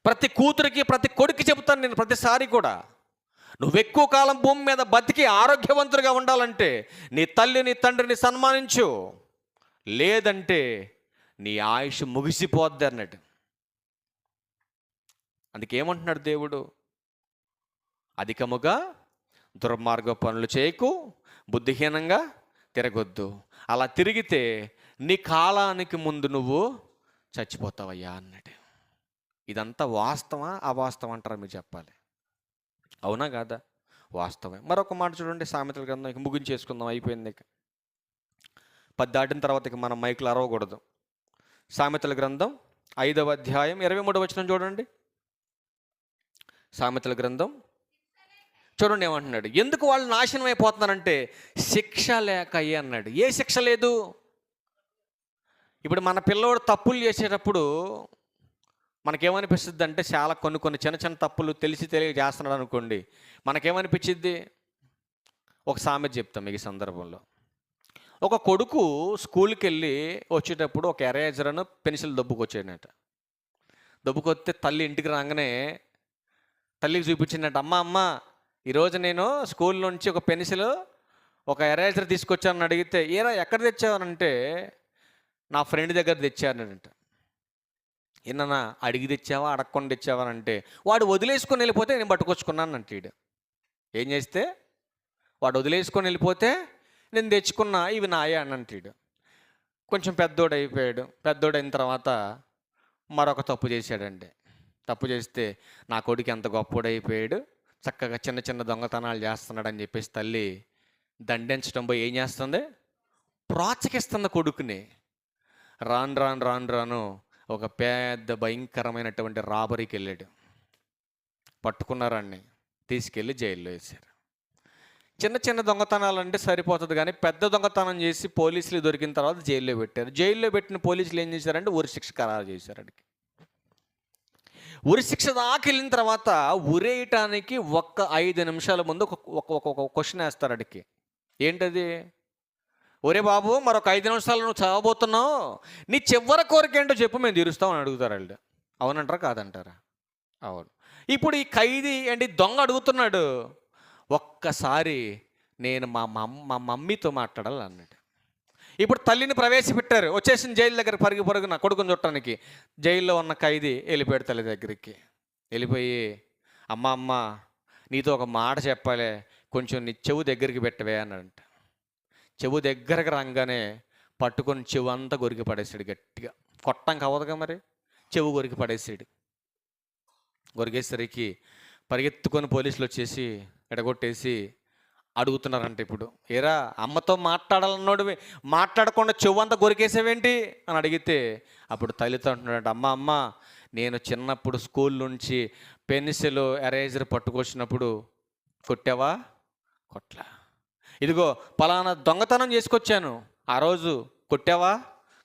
ప్రతి కూతురికి ప్రతి కొడుకు చెబుతాను నేను ప్రతిసారి కూడా, నువ్వు ఎక్కువ కాలం భూమి మీద బతికి ఆరోగ్యవంతుడిగా ఉండాలంటే నీ తల్లి నీ తండ్రిని సన్మానించు, లేదంటే నీ ఆయుష్ ముగిసిపోద్ది అన్నట్టు. అందుకేమంటున్నాడు దేవుడు? అధికముగా దుర్మార్గ పనులు చేయకు, బుద్ధిహీనంగా తిరగొద్దు. అలా తిరిగితే నీ కాలానికి ముందు నువ్వు చచ్చిపోతావయ్యా అన్నాడు. ఇదంతా వాస్తవా అవాస్తవం అంటారా మీరు చెప్పాలి? అవునా కాదా? వాస్తవమే. మరొక మాట చూడండి, సామెతల గ్రంథం. ఇక ముగించేసుకుందాం, అయిపోయింది. ఇక 10 దాటిన తర్వాత ఇక మనం మైకులు అరవకూడదు. సామెతల గ్రంథం 5వ అధ్యాయం 23వ వచనం చూడండి. సామెతల గ్రంథం చూడండి ఏమంటున్నాడు? ఎందుకు వాళ్ళు నాశనం అయిపోతున్నారంటే శిక్ష లేక అన్నాడు. ఏ శిక్ష లేదు? ఇప్పుడు మన పిల్లోడు తప్పులు చేసేటప్పుడు మనకేమనిపిస్తుంది అంటే, చాలా కొన్ని చిన్న చిన్న తప్పులు తెలిసి తెలియ చేస్తున్నాడు అనుకోండి, మనకేమనిపించిద్ది? ఒక సామెత చెప్తాం మీకు ఈ సందర్భంలో. ఒక కొడుకు స్కూల్కి వెళ్ళి వచ్చేటప్పుడు ఒక ఎరేజర్ను పెన్సిల్ దొబ్బుకొచ్చాడట. దొబ్బుకొస్తే తల్లి ఇంటికి రాగానే తల్లికి చూపించిందట, అమ్మ ఈరోజు నేను స్కూల్ నుంచి ఒక పెన్సిల్ ఒక ఎరేజర్ తీసుకొచ్చానని అడిగితే, ఏరా ఎక్కడ తెచ్చావనంటే, నా ఫ్రెండ్ దగ్గర తెచ్చానంట. ఏమన్నా అడిగి తెచ్చావా అడగకుండా తెచ్చావా అంటే, వాడు వదిలేసుకొని వెళ్ళిపోతే నేను పట్టుకొచ్చుకున్నాను అంటాడు. ఏం చేస్తే? వాడు వదిలేసుకొని వెళ్ళిపోతే నేను తెచ్చుకున్నా, ఇవి నాయే అని అంటాడు. కొంచెం పెద్దోడైపోయాడు. పెద్దోడైన తర్వాత మరొక తప్పు చేశాడండి. తప్పు చేస్తే నా కొడుకు ఎంత గొప్పోడైపోయాడు, చక్కగా చిన్న చిన్న దొంగతనాలు చేస్తున్నాడని చెప్పేసి తల్లి దండించడం పోయి ఏం చేస్తుంది? ప్రోత్సహిస్తుంది కొడుకుని. రాను ఒక పెద్ద భయంకరమైనటువంటి రాబరీకి వెళ్ళాడు. పట్టుకున్నారాన్ని, తీసుకెళ్ళి జైల్లో వేశారు. చిన్న చిన్న దొంగతనాలు అంటే సరిపోతుంది, కానీ పెద్ద దొంగతనం చేసి పోలీసులు దొరికిన తర్వాత జైల్లో పెట్టారు. జైల్లో పెట్టిన పోలీసులు ఏం చేశారంటే ఉరి శిక్ష ఖరారు చేశారు. అడిగి ఉరి శిక్ష దాకా వెళ్ళిన తర్వాత ఉరేయటానికి 5 నిమిషాల ముందు ఒక క్వశ్చన్ వేస్తారు అడిగి. ఏంటది? ఒరే బాబు, మరొక 5 నిమిషాలు నువ్వు చదవబోతున్నావు, నీ చివరి కోరిక ఏంటో చెప్పు, మేము తీరుస్తామని అడుగుతారు వాళ్ళు. అవునంటారా కాదంటారా? అవును. ఇప్పుడు ఈ ఖైదీ ఏంటి దొంగ అడుగుతున్నాడు, ఒక్కసారి నేను మా మమ్మీతో మాట్లాడాలి అన్నాడు. ఇప్పుడు తల్లిని ప్రవేశపెట్టారు, వచ్చేసిన జైలు దగ్గర పరుగున కొడుకుని చుట్టానికి. జైల్లో ఉన్న ఖైదీ వెళ్ళిపోయాడు తల్లి దగ్గరికి. వెళ్ళిపోయి, అమ్మ నీతో ఒక మాట చెప్పాలి, కొంచెం నీ చెవు దగ్గరికి పెట్టవే అన్నాడంట. చెవు దగ్గరకు రాగానే పట్టుకొని చెవు అంతా కొరికి పడేసాడు గట్టిగా. కొట్టంకి అవ్వదుగా మరి, చెవు కొరికి పడేసాడు. కొరికేసరికి పరిగెత్తుకొని పోలీసులు వచ్చేసి ఎడగొట్టేసి అడుగుతున్నారంట, ఇప్పుడు ఏరా అమ్మతో మాట్లాడాలన్నోడివి మాట్లాడకుండా చెవు అంతా కొరికేసావేంటి అని అడిగితే అప్పుడు తల్లితో అంటున్నాడంట, అమ్మ అమ్మ నేను చిన్నప్పుడు స్కూల్ నుంచి పెన్సిల్ ఎరేజర్ పట్టుకొచ్చినప్పుడు కొట్టావా? కొట్లా. ఇదిగో పలానా దొంగతనం చేసుకొచ్చాను, ఆ రోజు కొట్టావా?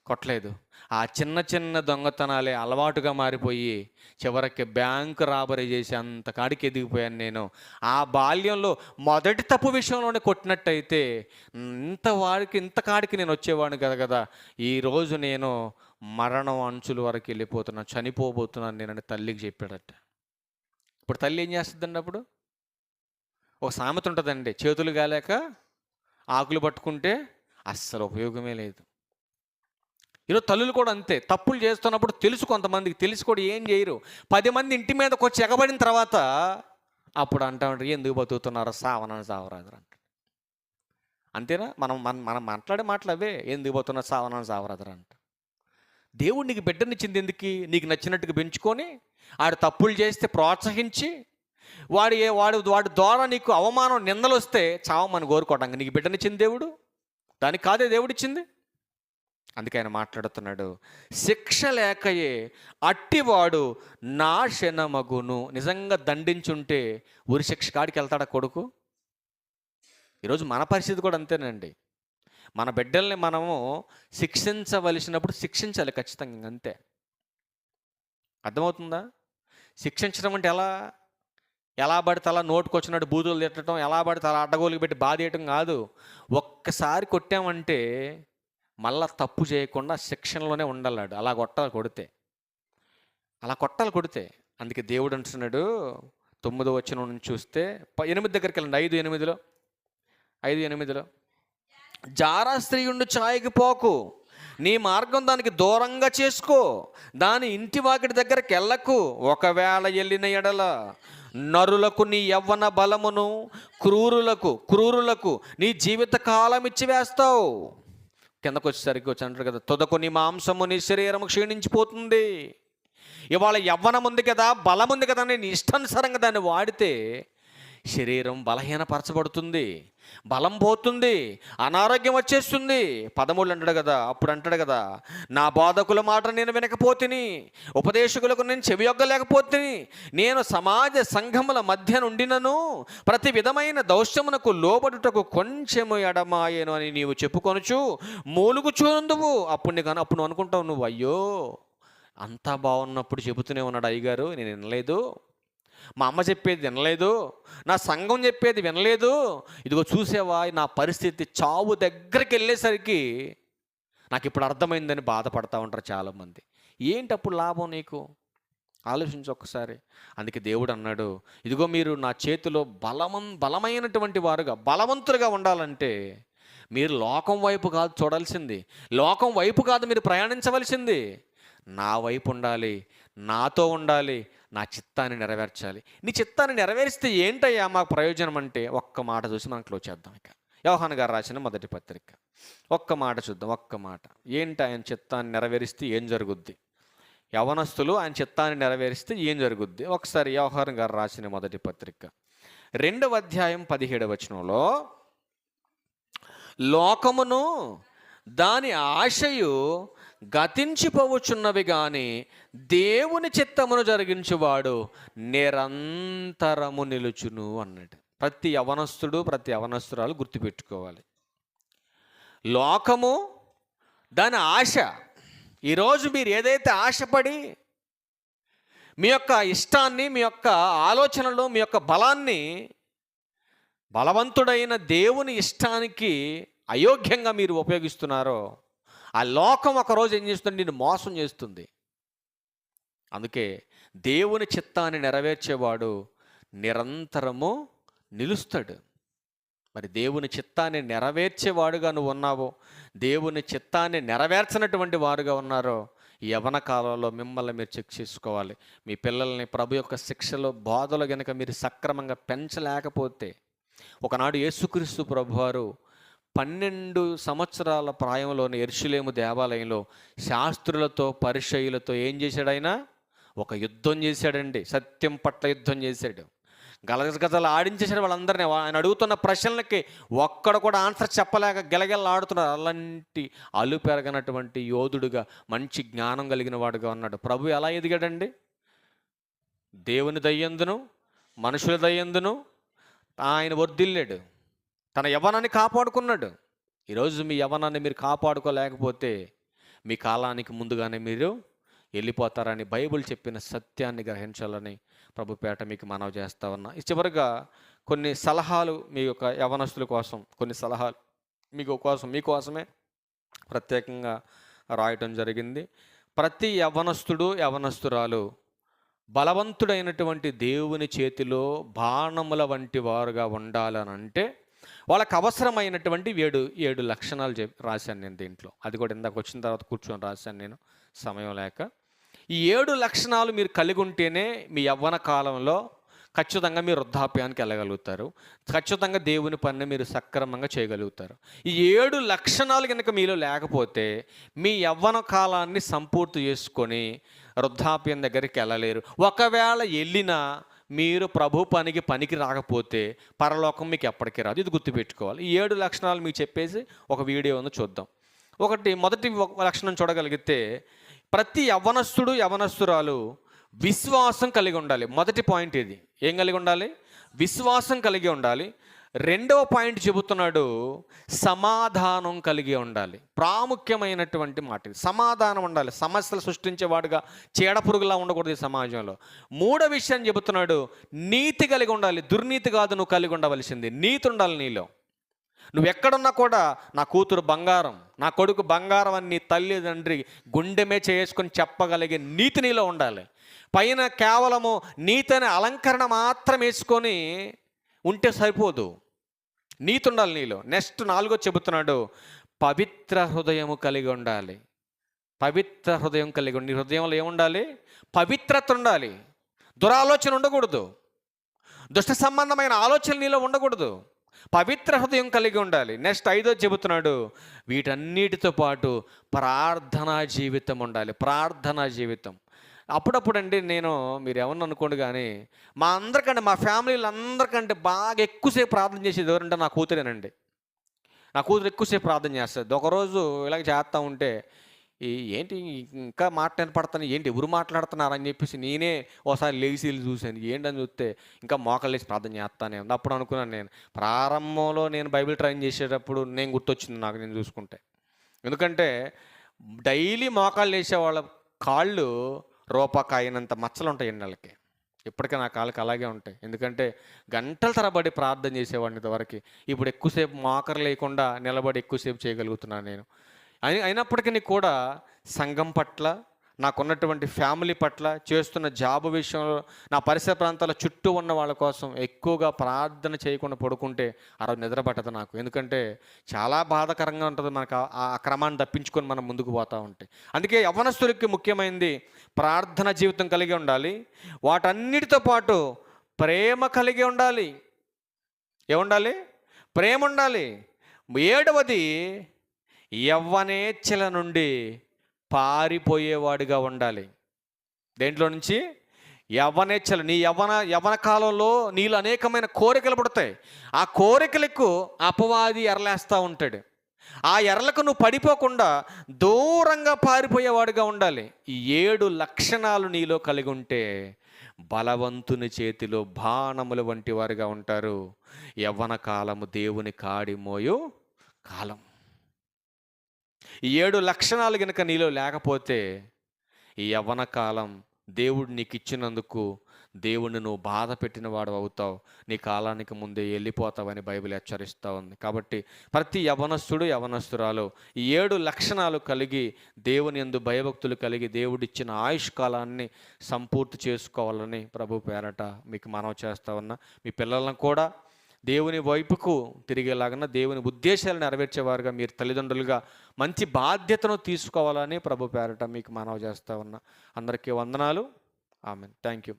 కొట్టలేదు. ఆ చిన్న చిన్న దొంగతనాలే అలవాటుగా మారిపోయి చివరికి బ్యాంకు రాబరీ చేసి అంత కాడికి ఎదిగిపోయాను నేను. ఆ బాల్యంలో మొదటి తప్పు విషయంలోనే కొట్టినట్టయితే ఇంత కాడికి నేను వచ్చేవాడిని కదా. ఈరోజు నేను మరణం అంచుల వరకు వెళ్ళిపోతున్నాను, చనిపోబోతున్నాను నేనని తల్లికి చెప్పాడట. ఇప్పుడు తల్లి ఏం చేస్తుందండి? అప్పుడు ఒక సామెత ఉంటుందండి, చేతులు గాలేక ఆకులు పట్టుకుంటే అస్సలు ఉపయోగమే లేదు. ఈరోజు తల్లులు కూడా అంతే, తప్పులు చేస్తున్నప్పుడు తెలుసు, కొంతమందికి తెలిసి కూడా ఏం చేయరు. 10 మంది ఇంటి మీదకి వచ్చి ఎగబడిన తర్వాత అప్పుడు అంటా ఉంటారు, ఎందుకు బతుకుతున్నారో సావనని సావరాదు అంట. అంతేనా? మనం మాట్లాడే మాటలు అవే, ఎందుకు బతుకున్నారు సావనని సావరాదు అంట. దేవుడు నీకు బిడ్డనిచ్చింది ఎందుకు? నీకు నచ్చినట్టుగా పెంచుకొని ఆడు తప్పులు చేస్తే ప్రోత్సహించి వాడి ద్వారా నీకు అవమానం నిందలు వస్తే చావమని కోరుకోవడానికి నీకు బిడ్డనిచ్చింది దేవుడు, దానికి కాదే దేవుడిచ్చింది. అందుకే ఆయన మాట్లాడుతున్నాడు, శిక్ష లేకయే అట్టివాడు నాశనమగును. నిజంగా దండించుంటే ఊరి శిక్ష కాడికి వెళ్తాడా కొడుకు? ఈరోజు మన పరిస్థితి కూడా అంతేనండి. మన బిడ్డల్ని మనము శిక్షించవలసినప్పుడు శిక్షించాలి ఖచ్చితంగా, అంతే. అర్థమవుతుందా? శిక్షించడం అంటే ఎలా పడితే అలా నోటుకొచ్చినట్టు బూతులు తిట్టడం, ఎలా పడితే అలా అడ్డగోలుకి పెట్టి బాధేయటం కాదు. ఒక్కసారి కొట్టామంటే మళ్ళా తప్పు చేయకుండా శిక్షణలోనే ఉండాలాడు. అలా కొట్టాలి కొడితే. అందుకే దేవుడు అంటున్నాడు 9వ వచనం నుంచి చూస్తే 8 దగ్గరికి వెళ్ళండి, 5:8 జారా స్త్రీయుండు ఛాయకి పోకు, నీ మార్గం దానికి దూరంగా చేసుకో, దాని ఇంటి వాకిటి దగ్గరికి వెళ్ళకు. ఒకవేళ వెళ్ళిన ఎడల నరులకు నీ యవ్వన బలమును, క్రూరులకు నీ జీవిత కాలం ఇచ్చి వేస్తావు. కిందకు వచ్చేసరికి అంటారు కదా, తుదకు నీ మాంసము నీ శరీరము క్షీణించిపోతుంది. ఇవాళ యవ్వనం ఉంది కదా, బలం ఉంది కదా, నేను ఇష్టానుసారంగా దాన్ని వాడితే శరీరం బలహీనపరచబడుతుంది, బలం పోతుంది, అనారోగ్యం వచ్చేస్తుంది. 13 అప్పుడు అంటాడు కదా, నా బోధకుల మాట నేను వినకపోతిని, ఉపదేశకులకు నేను చెవియొగ్గలేకపోతిని, నేను సమాజ సంఘముల మధ్య నుండినను ప్రతి విధమైన దౌష్యమునకు లోబడుటకు కొంచెము ఎడమాయను అని నీవు చెప్పుకొనుచు మూలుగుచుందువు. అప్పుడు నువ్వు అనుకుంటావు, నువ్వు అయ్యో అంతా బాగున్నప్పుడు చెబుతూనే ఉన్నాడు అయ్యగారు, నేను వినలేదు, మా అమ్మ చెప్పేది వినలేదు, నా సంఘం చెప్పేది వినలేదు, ఇదిగో చూసావా నా పరిస్థితి, చావు దగ్గరికి వెళ్ళేసరికి నాకు ఇప్పుడు అర్థమైందని బాధపడతా ఉంటారు చాలామంది. ఏంటి అప్పుడు లాభం నీకు? ఆలోచించు ఒక్కసారి. అందుకే దేవుడు అన్నాడు, ఇదిగో మీరు నా చేతిలో బలమైనటువంటి వారుగా, బలవంతులుగా ఉండాలంటే మీరు లోకం వైపు కాదు చూడాల్సింది, లోకం వైపు కాదు మీరు ప్రయాణించవలసింది, నా వైపు ఉండాలి, నాతో ఉండాలి, నా చిత్తాన్ని నెరవేర్చాలి. నీ చిత్తాన్ని నెరవేరిస్తే ఏంటయ్యా మాకు ప్రయోజనం అంటే ఒక్క మాట చూసి మనం క్లోజ్ చేద్దాం. ఇక యోహాను గారు రాసిన మొదటి పత్రిక ఒక్క మాట చూద్దాం. ఒక్క మాట ఏంటి? ఆయన చిత్తాన్ని నెరవేరిస్తే ఏం జరుగుద్ది? యవనస్తులు ఆయన చిత్తాన్ని నెరవేరిస్తే ఏం జరుగుద్ది? ఒకసారి యోహాను గారు రాసిన మొదటి పత్రిక 2వ అధ్యాయం 17వ వచనంలో, లోకమును దాని ఆశయు గతించిపోవచ్చున్నవి కానీ దేవుని చిత్తమును జరిగించువాడు నిరంతరము నిలుచును అన్నాడు. ప్రతి యవనస్తుడు, ప్రతి యవనస్తురాలు గుర్తుపెట్టుకోవాలి, లోకము దాని ఆశ. ఈరోజు మీరు ఏదైతే ఆశపడి మీ యొక్క ఇష్టాన్ని, మీ యొక్క ఆలోచనలు, మీ యొక్క బలాన్ని బలవంతుడైన దేవుని ఇష్టానికి అయోగ్యంగా మీరు ఉపయోగిస్తున్నారో, ఆ లోకం ఒకరోజు ఏం చేస్తుంది? నిన్ను మోసం చేస్తుంది. అందుకే దేవుని చిత్తాన్ని నెరవేర్చేవాడు నిరంతరము నిలుస్తాడు. మరి దేవుని చిత్తాన్ని నెరవేర్చేవాడుగా నువ్వు ఉన్నావో, దేవుని చిత్తాన్ని నెరవేర్చినటువంటి వారుగా ఉన్నారో, ఈ యవ్వన కాలంలో మిమ్మల్ని మీరు చెక్ చేసుకోవాలి. మీ పిల్లల్ని ప్రభు యొక్క శిక్షలో, బోధలో కనుక మీరు సక్రమంగా పెంచలేకపోతే, ఒకనాడు యేసుక్రీస్తు ప్రభువారు 12 సంవత్సరాల ప్రాయంలోని యెరూషలేము దేవాలయంలో శాస్త్రులతో పరిసయ్యులతో ఏం చేశాడు ఆయన? ఒక యుద్ధం చేశాడండి. సత్యం పట్ల యుద్ధం చేశాడు. గలగజలు ఆడించేశాడు వాళ్ళందరినీ. ఆయన అడుగుతున్న ప్రశ్నలకి ఒక్కడ కూడా ఆన్సర్ చెప్పలేక గెలగెల్లాడుతున్నారు. అలాంటి అలు పెరగనటువంటి యోధుడుగా, మంచి జ్ఞానం కలిగిన వాడుగా ఉన్నాడు. ప్రభు ఎలా ఎదిగాడండి? దేవుని దయ్యందును మనుషుల దయ్యందును ఆయన వర్ధిల్లాడు. తన యవ్వనాన్ని కాపాడుకున్నాడు. ఈరోజు మీ యవ్వనాన్ని మీరు కాపాడుకోలేకపోతే మీ కాలానికి ముందుగానే మీరు వెళ్ళిపోతారని బైబిల్ చెప్పిన సత్యాన్ని గ్రహించాలని ప్రభుపేట మీకు మనవి చేస్తా ఉన్నా. చివరిగా కొన్ని సలహాలు మీ యొక్క యవ్వనస్తుల కోసం, కొన్ని సలహాలు మీకోసమే ప్రత్యేకంగా రాయటం జరిగింది. ప్రతి యవ్వనస్తుడు యవ్వనస్తురాలు బలవంతుడైనటువంటి దేవుని చేతిలో బాణముల వంటి వారుగా ఉండాలనంటే వాళ్ళకి అవసరమైనటువంటి 7 లక్షణాలు రాశాను నేను దీంట్లో. అది కూడా ఇందాక వచ్చిన తర్వాత కూర్చొని రాశాను నేను, సమయం లేక. ఈ 7 లక్షణాలు మీరు కలిగి ఉంటేనే మీ యవ్వన కాలంలో ఖచ్చితంగా మీరు వృద్ధాప్యానికి వెళ్ళగలుగుతారు. ఖచ్చితంగా దేవుని పనిని మీరు సక్రమంగా చేయగలుగుతారు. ఈ 7 లక్షణాలు కనుక మీలో లేకపోతే మీ యవ్వన కాలాన్ని సంపూర్తి చేసుకొని వృద్ధాప్యం దగ్గరికి వెళ్ళలేరు. ఒకవేళ వెళ్ళినా మీరు ప్రభు పనికి రాకపోతే పరలోకం మీకు ఎప్పటికీ రాదు. ఇది గుర్తుపెట్టుకోవాలి. ఈ 7 లక్షణాలు మీకు చెప్పేసి ఒక వీడియోను చూద్దాం. మొదటి లక్షణం చూడగలిగితే ప్రతి యవ్వనస్తుడు యవ్వనస్తురాలు విశ్వాసం కలిగి ఉండాలి. మొదటి పాయింట్ ఇది. ఏం కలిగి ఉండాలి? విశ్వాసం కలిగి ఉండాలి. రెండవ పాయింట్ చెబుతున్నాడు, సమాధానం కలిగి ఉండాలి. ప్రాముఖ్యమైనటువంటి మాట ఇది. సమాధానం ఉండాలి. సమస్యలు సృష్టించేవాడుగా చీడపురుగులా ఉండకూడదు ఈ సమాజంలో. మూడో విషయం చెబుతున్నాడు, నీతి కలిగి ఉండాలి. దుర్నీతి కాదు నువ్వు కలిగి ఉండవలసింది, నీతి ఉండాలి నీలో. నువ్వు ఎక్కడున్నా కూడా నా కూతురు బంగారం, నా కొడుకు బంగారం అని నీ తల్లిదండ్రి గుండెమే చేసుకొని చెప్పగలిగే నీతి నీలో ఉండాలి. పైన కేవలము నీతి అనే అలంకరణ మాత్రం వేసుకొని ఉంటే సరిపోదు, నీతి ఉండాలి నీలో. నెక్స్ట్ 4 చెబుతున్నాడు, పవిత్ర హృదయము కలిగి ఉండాలి. పవిత్ర హృదయం కలిగి నీ హృదయంలో ఏముండాలి? పవిత్రత ఉండాలి. దురాలోచన ఉండకూడదు. దుష్ట సంబంధమైన ఆలోచనలు నీలో ఉండకూడదు. పవిత్ర హృదయం కలిగి ఉండాలి. నెక్స్ట్ 5 చెబుతున్నాడు, వీటన్నిటితో పాటు ప్రార్థనా జీవితం ఉండాలి. ప్రార్థనా జీవితం. అప్పుడప్పుడండి మీరు ఏమన్నా అనుకోండి కానీ మా ఫ్యామిలీలో అందరికంటే బాగా ఎక్కువసేపు ప్రార్థన చేసేది ఎవరంటే నా కూతురేనండి. నా కూతురు ఎక్కువసేపు ప్రార్థన చేస్తుంది. ఒకరోజు ఇలాగ చేస్తూ ఉంటే ఏంటి ఇంకా మాట్లాడతాను, ఏంటి ఎవరు మాట్లాడుతున్నారు అని చెప్పేసి నేనే ఒకసారి లేచి చూశాను. ఏంటని చూస్తే ఇంకా మోకాళ్ళు లేచి ప్రార్థన చేస్తానే ఉంది. అప్పుడు అనుకున్నాను, నేను ప్రారంభంలో నేను బైబిల్ ట్రైన్ చేసేటప్పుడు నేను గుర్తొచ్చింది నాకు నేను చూసుకుంటే. ఎందుకంటే డైలీ మోకాళ్ళు వేసే వాళ్ళ కాళ్ళు రూపాకాయనంత మచ్చలు ఉంటాయండి వాళ్ళకి. ఇప్పటికే నా కాళ్ళకి అలాగే ఉంటాయి. ఎందుకంటే గంటల తరబడి ప్రార్థన చేసేవాడిని ఇంతవరకు. ఇప్పుడు ఎక్కువసేపు మోకరు లేకుండా నిలబడి ఎక్కువసేపు చేయగలుగుతున్నాను నేను. అయినప్పటికీ కూడా సంఘం పట్ల, నాకున్నటువంటి ఫ్యామిలీ పట్ల, చేస్తున్న జాబ్ విషయంలో, నా పరిసర ప్రాంతాల చుట్టూ ఉన్న వాళ్ళ కోసం ఎక్కువగా ప్రార్థన చేయకుండా పడుకుంటే ఆ రోజు నిద్ర పట్టదు నాకు. ఎందుకంటే చాలా బాధాకరంగా ఉంటుంది మనకు ఆ క్రమాన్ని తప్పించుకొని మనం ముందుకు పోతూ ఉంటే. అందుకే యవ్వనస్తులకి ముఖ్యమైనది ప్రార్థన జీవితం కలిగి ఉండాలి. వాటన్నిటితో పాటు ప్రేమ కలిగి ఉండాలి. ఏముండాలి? ప్రేమ ఉండాలి. 7వది యవ్వనేచ్ఛల నుండి పారిపోయేవాడిగా ఉండాలి. దేంట్లో నుంచి? యవ్వనేచ్ఛలు. నీ యవ్వన కాలంలో నీళ్ళు అనేకమైన కోరికలు పుడతాయి. ఆ కోరికలకు అపవాది ఎరలేస్తూ ఉంటాడు. ఆ ఎరలకు నువ్వు పడిపోకుండా దూరంగా పారిపోయేవాడిగా ఉండాలి. ఈ 7 లక్షణాలు నీలో కలిగి ఉంటే బలవంతుని చేతిలో బాణముల వంటి వారిగా ఉంటారు. యవ్వన కాలము దేవుని కాడి మోయు కాలం. ఈ 7 లక్షణాలు కనుక నీలో లేకపోతే ఈ యవ్వన కాలం దేవుడు నీకు ఇచ్చినందుకు దేవుడిని నువ్వు బాధ పెట్టిన వాడు అవుతావు. నీ కాలానికి ముందే వెళ్ళిపోతావని బైబిల్ హెచ్చరిస్తూ ఉంది. కాబట్టి ప్రతి యవ్వనస్తుడు యవ్వనస్తురాలు ఈ 7 లక్షణాలు కలిగి దేవుని యందు భయభక్తులు కలిగి దేవుడిచ్చిన ఆయుష్ కాలాన్ని సంపూర్తి చేసుకోవాలని ప్రభు పేరట మీకు మనవి చేస్తా ఉన్నా. మీ పిల్లలను కూడా దేవుని వైపుకు తిరిగేలాగా, దేవుని ఉద్దేశాలు నెరవేర్చేవారుగా మీరు తల్లిదండ్రులుగా మంచి బాధ్యతను తీసుకోవాలని ప్రభు పేరట మీకు మనవి చేస్తా ఉన్నా. అందరికీ వందనాలు. ఆమెన్. Thank you.